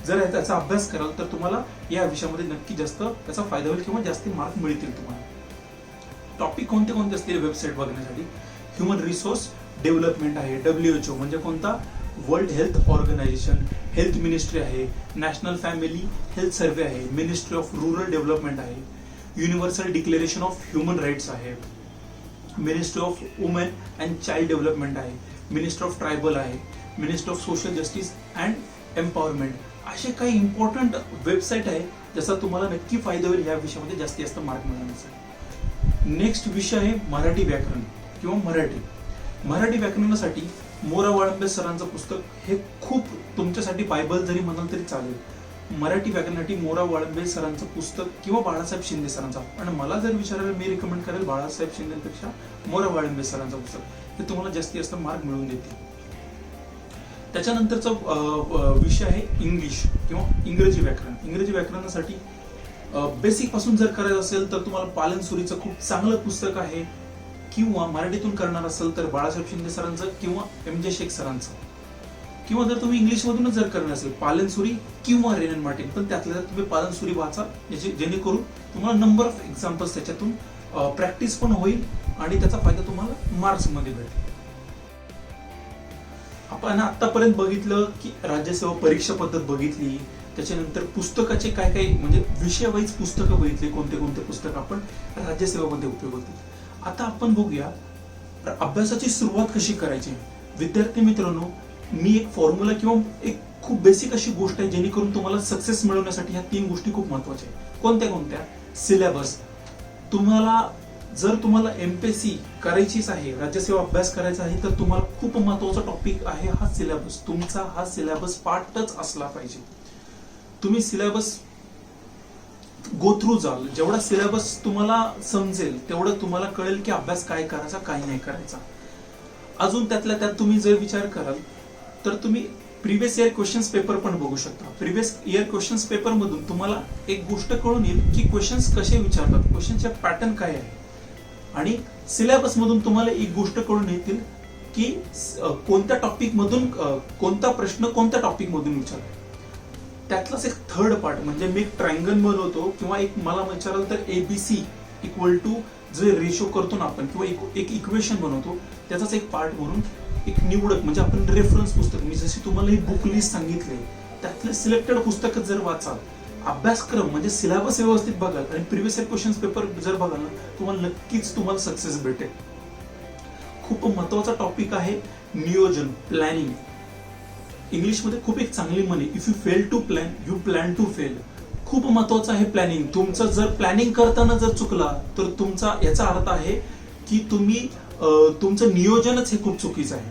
जर त्याचा अभ्यास कराल तर तुम्हाला या विषयामध्ये नक्की जास्त त्याचा फायदा होईल किंवा जास्त मार्क मिळतील तुम्हाला. टॉपिक कोणते कोणते असतील वेबसाईट बघण्यासाठी? ह्युमन रिसोर्स डेव्हलपमेंट आहे, WHO म्हणजे कोणता world health organisation, health ministry आहे, नॅशनल फॅमिली हेल्थ सर्व्हे आहे, मिनिस्ट्री ऑफ रुरल डेव्हलपमेंट आहे, universal declaration of human rights आहे, ministry of women and child development आहे, मिनिस्ट्री ऑफ ट्रायबल आहे, ministry of social justice and empowerment. असे काही important website आहे ज्याचा तुम्हाला नक्की फायदा होईल या विषयामध्ये जास्तीत जास्त मार्क मिळवण्याचा. नेक्स्ट विषय आहे मराठी व्याकरण किंवा मराठी. मराठी व्याकरणासाठी मोरा वाळंबे सरांचं पुस्तक हे खूप तुमच्यासाठी बायबल जरी म्हणाल तरी चालेल. मराठी व्याकरणासाठी मोरा वाळंबे सरांचं पुस्तक किंवा बाळासाहेब शिंदे सरांचा. पण मला जर विचारायला मी रिकमेंड करेल बाळासाहेब शिंदेपेक्षा मोरा वाळंबे सरांचं पुस्तक. हे तुम्हाला जास्तीत जास्त मार्क मिळवून देते. त्याच्यानंतरचा विषय आहे इंग्लिश किंवा इंग्रजी व्याकरण. इंग्रजी व्याकरणासाठी बेसिक पासून जर करायचं असेल तर तुम्हाला पालनसुरीचं खूप चांगलं पुस्तक आहे, किंवा मराठीतून करणार असेल तर बाळासाहेब शिंदे सरांचं किंवा MJ शेख सरांचं, किंवा जर तुम्ही इंग्लिश मधूनच जर करणार असेल पालनसुरी किंवा रेनन मार्टिन. पण त्यातल्या तुम्ही पालनसुरी वाचा जेणेकरून तुम्हाला नंबर ऑफ एक्झाम्पल्स त्याच्यातून प्रॅक्टिस पण होईल आणि त्याचा फायदा तुम्हाला मार्क्स मध्ये भेटेल. आपण आतापर्यंत बघितलं की राज्यसेवा परीक्षा पद्धत बघितली, त्याच्यानंतर पुस्तकाचे काय काय म्हणजे विषय वाईज पुस्तकं बघितली, कोणते कोणते पुस्तक आपण राज्यसेवेमध्ये उपयोग होतील. आता आपण बघूया अभ्यासाची सुरुवात कशी करायची. विद्यार्थी मित्रांनो, मी एक फॉर्म्युला किंवा एक खूप बेसिक अशी गोष्ट आहे जेणेकरून तुम्हाला सक्सेस मिळवण्यासाठी ह्या 3 गोष्टी खूप महत्वाच्या आहेत. कोणत्या कोणत्या? सिलेबस. जर तुम्हाला MPSC करायचीच आहे, राज्यसेवा अभ्यास करायचा आहे, तर तुम्हाला खूप महत्वाचा टॉपिक आहे हा सिलेबस. तुमचा हा सिलेबस पार्टच असला पाहिजे. तुम्ही सिलेबस गो थ्रू जाल, जेवढा सिलेबस तुम्हाला समजेल तेवढं तुम्हाला कळेल की अभ्यास काय करायचा काय नाही करायचा. अजून त्यातल्या त्यात तुम्ही जर विचार कराल तर तुम्ही प्रिव्हियस इयर क्वेश्चन्स पेपर पण बघू शकता. प्रिव्हियस इयर क्वेश्चन्स पेपर मधून तुम्हाला एक गोष्ट कळून येईल की क्वेश्चन्स कसे विचारतात, क्वेश्चनचे पॅटर्न काय आहे. आणि सिलेबस मधून तुम्हाला एक गोष्ट कळून येतील की कोणत्या टॉपिक मधून कोणता प्रश्न कोणत्या टॉपिक मधून विचारला. त्यातलाच एक थर्ड पार्ट म्हणजे मी एक ट्रायंगल बनवतो किंवा एक मला विचाराल तर ABC इक्वल टू जे रेशो करतो ना आपण किंवा एक इक्वेशन बनवतो, त्याचाच एक पार्ट म्हणून एक निवडक म्हणजे आपण रेफरन्स पुस्तक, मी जशी तुम्हाला ही बुक लिस्ट सांगितली त्यातले सिलेक्टेड पुस्तक जर वाचाल, अभ्यासक्रम म्हणजे सिलेबस व्यवस्थित बघाल आणि प्रिव्हियस इयर क्वेश्चन्स पेपर जर बघाल ना, तुम्हाला नक्कीच तुम्हाला सक्सेस भेटेल. खूप महत्वाचा टॉपिक आहे नियोजन, प्लॅनिंग. इंग्लिशमध्ये खूप एक चांगली म्हण आहे, if you fail to plan you plan to fail. खूप महत्वाचं आहे प्लॅनिंग. तुमचं जर प्लॅनिंग करताना जर चुकला तर तुमचा याचा अर्थ आहे की तुम्ही तुमचं नियोजनच हे खूप चुकीचं आहे.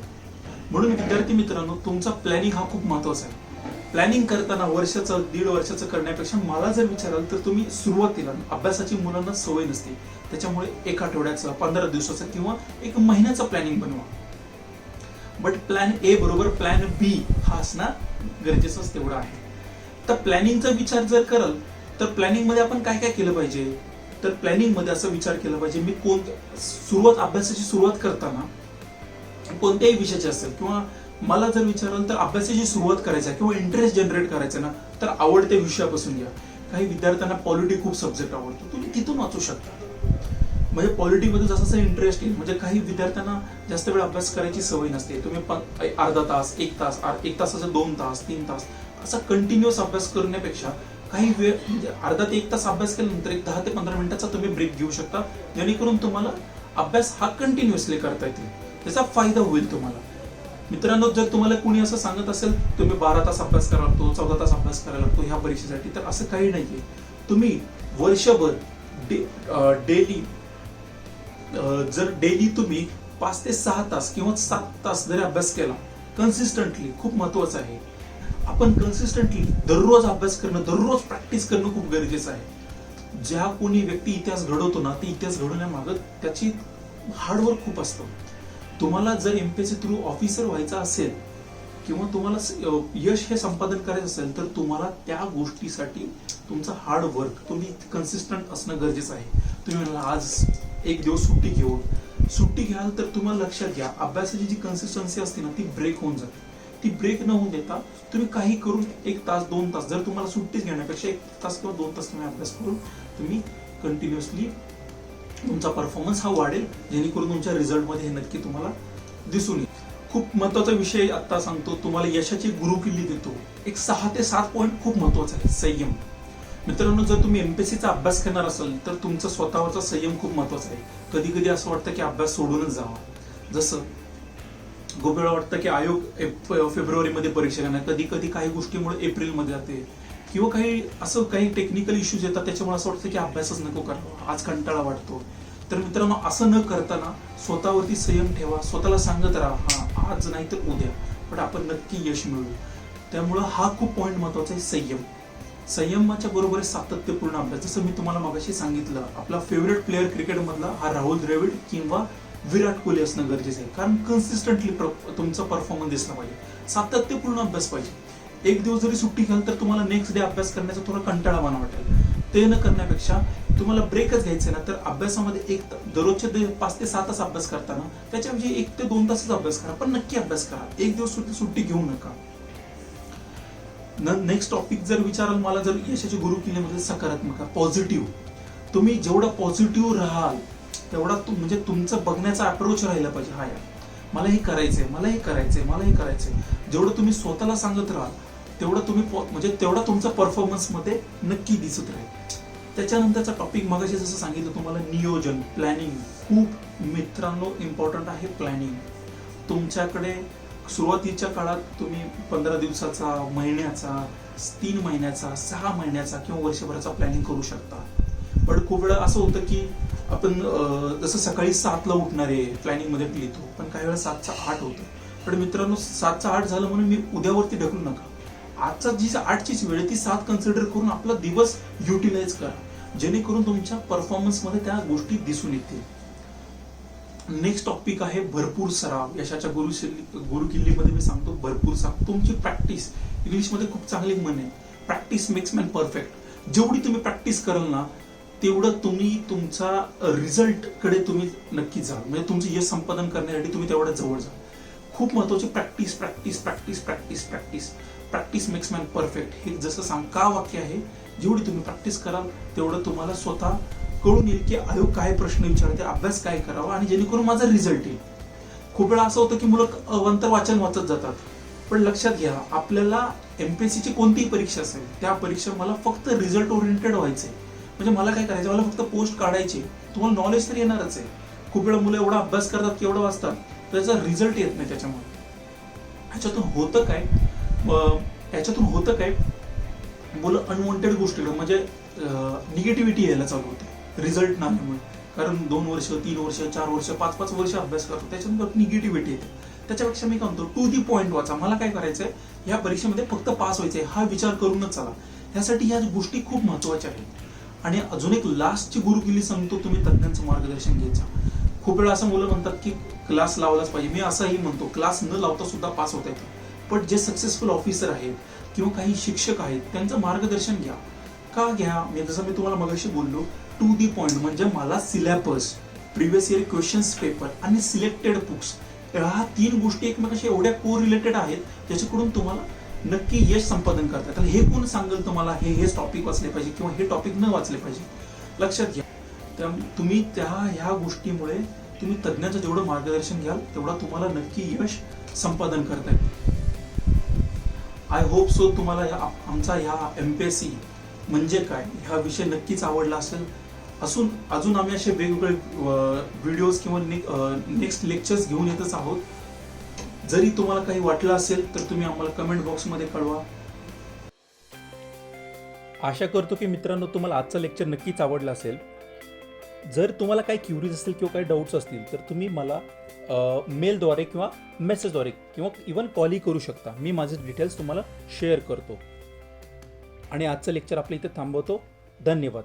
म्हणून विद्यार्थी मित्रांनो, तुमचा प्लॅनिंग हा खूप महत्वाचा आहे. प्लॅनिंग करताना वर्षाचं 1.5 वर्षाचं करण्यापेक्षा मला जर विचाराल तर तुम्ही सुरुवातीला अभ्यासाची मुलांना सवय नसते, त्याच्यामुळे 1 आठवड्याचं 15 दिवसाचं किंवा 1 महिन्याचं प्लॅनिंग बनवा. बट प्लॅन A बरोबर प्लॅन B हा असणं गरजेचंच तेवढं आहे. तर प्लॅनिंगचा विचार जर कराल तर प्लॅनिंग मध्ये आपण काय काय केलं पाहिजे, तर प्लॅनिंग मध्ये असं विचार केला पाहिजे मी अभ्यासाची सुरुवात करताना कोणत्याही विषयाची असेल किंवा मला जर विचाराल तर अभ्यासाची सुरुवात करायचा किंवा इंटरेस्ट जनरेट करायचा ना, तर आवडत्या विषयापासून घ्या. काही विद्यार्थ्यांना पॉलिटी खूप सब्जेक्ट आवडतो, तुम्ही तिथून वाचू शकता. म्हणजे पॉलिटीमध्ये जसं इंटरेस्ट येईल. म्हणजे काही विद्यार्थ्यांना जास्त वेळ अभ्यास करायची सवय नसते, तुम्ही अर्धा तास 1 तास 1 तासाचं 2 तास 3 तास असा कंटिन्युअस अभ्यास करण्यापेक्षा काही वेळ म्हणजे अर्धा ते 1 तास अभ्यास केल्यानंतर एक 10 ते 15 मिनिटाचा तुम्ही ब्रेक घेऊ शकता, जेणेकरून तुम्हाला अभ्यास हा कंटिन्युअसली करता येतील, त्याचा फायदा होईल तुम्हाला. मित्रांनो, जर तुम्हाला कुणी असं सांगत असेल तुम्ही 12 तास अभ्यास करायला लागतो 14 तास अभ्यास करायला लागतो ह्या परीक्षेसाठी, तर असं काही नाहीये. तुम्ही वर्षभर डेली तुम्ही 5 ते 6 तास किंवा 7 तास जरी अभ्यास केला कन्सिस्टंटली, खूप महत्वाचं आहे. आपण कन्सिस्टंटली दररोज अभ्यास करणं, दररोज प्रॅक्टिस करणं खूप गरजेचं आहे. ज्या कोणी व्यक्ती इतिहास घडवतो ना, ते इतिहास घडवण्यामागं त्याची हार्डवर्क खूप असतं. तुम्हाला जर एमपीएससी थ्रू ऑफिसर व्हायचं असेल किंवा तुम्हाला यश हे संपादन करायचं असेल तर तुम्हाला त्या गोष्टीसाठी तुमचं हार्ड वर्क, तुम्ही कन्सिस्टंट असणं गरजेचं आहे. तुम्ही म्हणाला आज एक दिवस सुट्टी घ्याल तर तुम्हाला लक्षात घ्या, अभ्यासाची जी कन्सिस्टन्सी असते ना ती ब्रेक होऊन जाते. ती ब्रेक न होऊन देता तुम्ही काही करून 1 तास 2 तास, जर तुम्हाला सुट्टीच घेण्यापेक्षा 1 तास किंवा 2 तास तुम्ही अभ्यास करून तुम्ही कंटिन्युअसली तुमचा परफॉर्मन्स हा वाढेल, जेणेकरून तुमच्या रिझल्टमध्ये हे नक्की तुम्हाला दिसून येईल. खूप महत्वाचा विषय आता सांगतो तुम्हाला, यशाची गुरुकिल्ली देतो. एक 6 ते 7 पॉईंट खूप महत्वाचा आहे. संयम. मित्रांनो, जर तुम्ही एमपीएससीचा अभ्यास करणार असाल तर तुमचा स्वतःवरचा संयम खूप महत्वाचा आहे. कधी कधी असं वाटतं की अभ्यास सोडूनच जावा. जसं खूप वेळा वाटतं की आयोग फेब्रुवारीमध्ये परीक्षा घेणार, कधी कधी काही गोष्टीमुळे एप्रिलमध्ये जाते किंवा काही टेक्निकल इश्यूज येतात, त्याच्यामुळे असं वाटतं की अभ्यासच नको करावा, आज कंटाळा वाटतो. तर मित्रांनो, असं न करताना स्वतःवरती संयम ठेवा. स्वतःला सांगत राहा, हा आज नाही तर उद्या पण आपण नक्की यश मिळवू. त्यामुळं हा खूप पॉईंट महत्वाचा आहे, संयम. संयमाच्या बरोबर सातत्यपूर्ण अभ्यास. जसं मी तुम्हाला मगाशी सांगितलं, आपला फेवरेट प्लेअर क्रिकेटमधला हा राहुल द्रविड किंवा विराट कोहली असणं गरजेचं आहे, कारण कन्सिस्टंटली तुमचा परफॉर्मन्स दिसला पाहिजे. सातत्यपूर्ण अभ्यास पाहिजे. एक दिवस जरी सुट्टी घ्याल तर तुम्हाला नेक्स्ट डे अभ्यास करण्याचा थोडा कंटाळावाणा वाटेल. ते न करण्यापेक्षा तुम्हाला ब्रेकच घ्यायचे ना, तर अभ्यासामध्ये दररोजचे 5 ते 6 तास अभ्यास करताना त्याच्याऐवजी 1 ते 2 तासच अभ्यास करा, पण नक्की अभ्यास करा. एक दिवस सुट्टी घेऊ नका. नेक्स्ट टॉपिक जर विचाराल मला, जर यशाची गुरुकिल्लीमध्ये सकारात्मक, पॉझिटिव्ह. तुम्ही जेवढं पॉझिटिव्ह राहाल तेवढा म्हणजे तुमचं बघण्याचा अप्रोच राहिला पाहिजे. हा यार, मला हे करायचंय, मला हे करायचंय, मला हे करायचंय. जेवढं तुम्ही स्वतःला सांगत राहाल तेवढं तुम्ही म्हणजे तेवढा तुमचा परफॉर्मन्स मध्ये नक्की दिसत राहील. त्याच्यानंतरचा टॉपिक मगाशी जसं सांगितलं तुम्हाला, नियोजन, प्लॅनिंग. खूप मित्रांनो इम्पॉर्टंट आहे प्लॅनिंग. तुमच्याकडे सुरुवातीच्या काळात तुम्ही 15 दिवसाचा, महिन्याचा, 3 महिन्याचा, 6 महिन्याचा किंवा वर्षभराचा प्लॅनिंग करू शकता. पण खूप वेळा असं होतं की आपण जसं सकाळी 7ला उठणारे प्लॅनिंग मध्ये लिहितो, पण काही वेळा 7चा 8 होतं. पण मित्रांनो, 7चा 8 झालं म्हणून मी उद्यावरती ढकलू नका. आजचा जी 8चीच वेळ ती 7 कन्सिडर करून आपला दिवस युटिलाइज करा, जेणेकरून तुमच्या परफॉर्मन्स मध्ये त्या गोष्टी दिसून येतील. नेक्स्ट टॉपिक आहे भरपूर सराव. यशाच्या गुरुकिल्लीमध्ये मी सांगतो भरपूर सराव. तुमची प्रॅक्टिस, इंग्लिशमध्ये खूप चांगली म्हण आहे, प्रॅक्टिस मेक्स मॅन परफेक्ट. जेवढी तुम्ही प्रॅक्टिस कराल ना तेवढं तुम्ही तुमचा रिझल्ट कडे तुम्ही नक्की जाल, म्हणजे तुमचं यश संपादन करण्यासाठी तुम्ही तेवढ्या जवळ जाल. खूप महत्वाची practice, practice, practice, practice, practice. Practice makes man perfect हे जसं का वाक्य आहे. जेवढी तुम्ही प्रॅक्टिस कराल तेवढं तुम्हाला स्वतः कळून येईल की आयोग काय प्रश्न विचारते, अभ्यास काय करावा, आणि जेणेकरून माझा रिझल्ट येईल. खूप वेळा असं होतं की मुलं अवंतर वाचन वाचत जातात, पण लक्षात घ्या, आपल्याला एमपीएससीची कोणतीही परीक्षा असेल त्या परीक्षा मला फक्त रिझल्ट ओरिएंटेड व्हायचंय. म्हणजे मला काय करायचं, मला फक्त पोस्ट काढायची. तुम्हाला नॉलेज तर येणारच आहे. खूप वेळा मुलं एवढा अभ्यास करतात की एवढं वाचतात, त्याचा रिझल्ट येत नाही. त्याच्यामुळे ह्याच्यातून होतं काय, मुलं अनवॉन्टेड गोष्टीकडे म्हणजे निगेटिव्हिटी यायला चालू होते रिझल्ट नाहीमुळे. कारण 2 वर्ष, 3 वर्ष, 4 वर्ष, 5-5 वर्ष अभ्यास करतो, त्याच्यानंतर निगेटिव्हिटी येते. त्याच्यापेक्षा मी काय म्हणतो, टू दी पॉइंट वाचा. मला काय करायचंय, या परीक्षेमध्ये फक्त पास व्हायचंय हा विचार करूनच चला. यासाठी ह्या गोष्टी खूप महत्वाच्या आहेत. आणि अजून एक लास्टची गुरुकिल्ली सांगतो, तुम्ही तज्ञांचं मार्गदर्शन घ्यायचं. खूप वेळा असं मुलं म्हणतात की क्लास लावलाच पाहिजे. मी असंही म्हणतो, क्लास न लावता सुद्धा पास होता येतं. पण जे सक्सेसफुल ऑफिसर आहेत किंवा काही शिक्षक आहेत त्यांचं मार्गदर्शन घ्या. का घ्या, जसं मी तुम्हाला मगाशी बोललो, टू दी पॉइंट. म्हणजे मला syllabus, previous year questions paper आणि सिलेक्टेड बुक्स, ह्या 3 गोष्टी एकमेकाशी एवढ्या को रिलेटेड आहेत ज्याच्याकडून तुम्हाला नक्की यश संपादन करता येतं. हे कोण सांगेल तुम्हाला हेच टॉपिक वाचले पाहिजे किंवा हे टॉपिक न वाचले पाहिजे. लक्षात घ्या, तुम्ही ह्या गोष्टीमुळे तुम्ही तज्ञाचं जेवढं मार्गदर्शन घ्याल तेवढा तुम्हाला नक्की यश संपादन करता येईल. आय होप सो तुम्हाला आमचा ह्या एमपीएससी म्हणजे काय हा विषय नक्कीच आवडला असेल. अजून आम्ही असे वेगवेगळे व्हिडिओज किंवा नेक्स्ट लेक्चर्स घेऊन येतच आहोत. जरी तुम्हाला काही वाटलं असेल तर तुम्ही आम्हाला कमेंट बॉक्समध्ये कळवा. आशा करतो की मित्रांनो तुम्हाला आजचं लेक्चर नक्कीच आवडलं असेल. जर तुम्हाला काही क्युरीज असतील किंवा काही डाऊट्स असतील तर तुम्ही मला मेलद्वारे किंवा मेसेजद्वारे किंवा इवन कॉलही करू शकता. मी माझे डिटेल्स तुम्हाला शेअर करतो. आणि आजचं लेक्चर आपल्या इथे थांबवतो. धन्यवाद.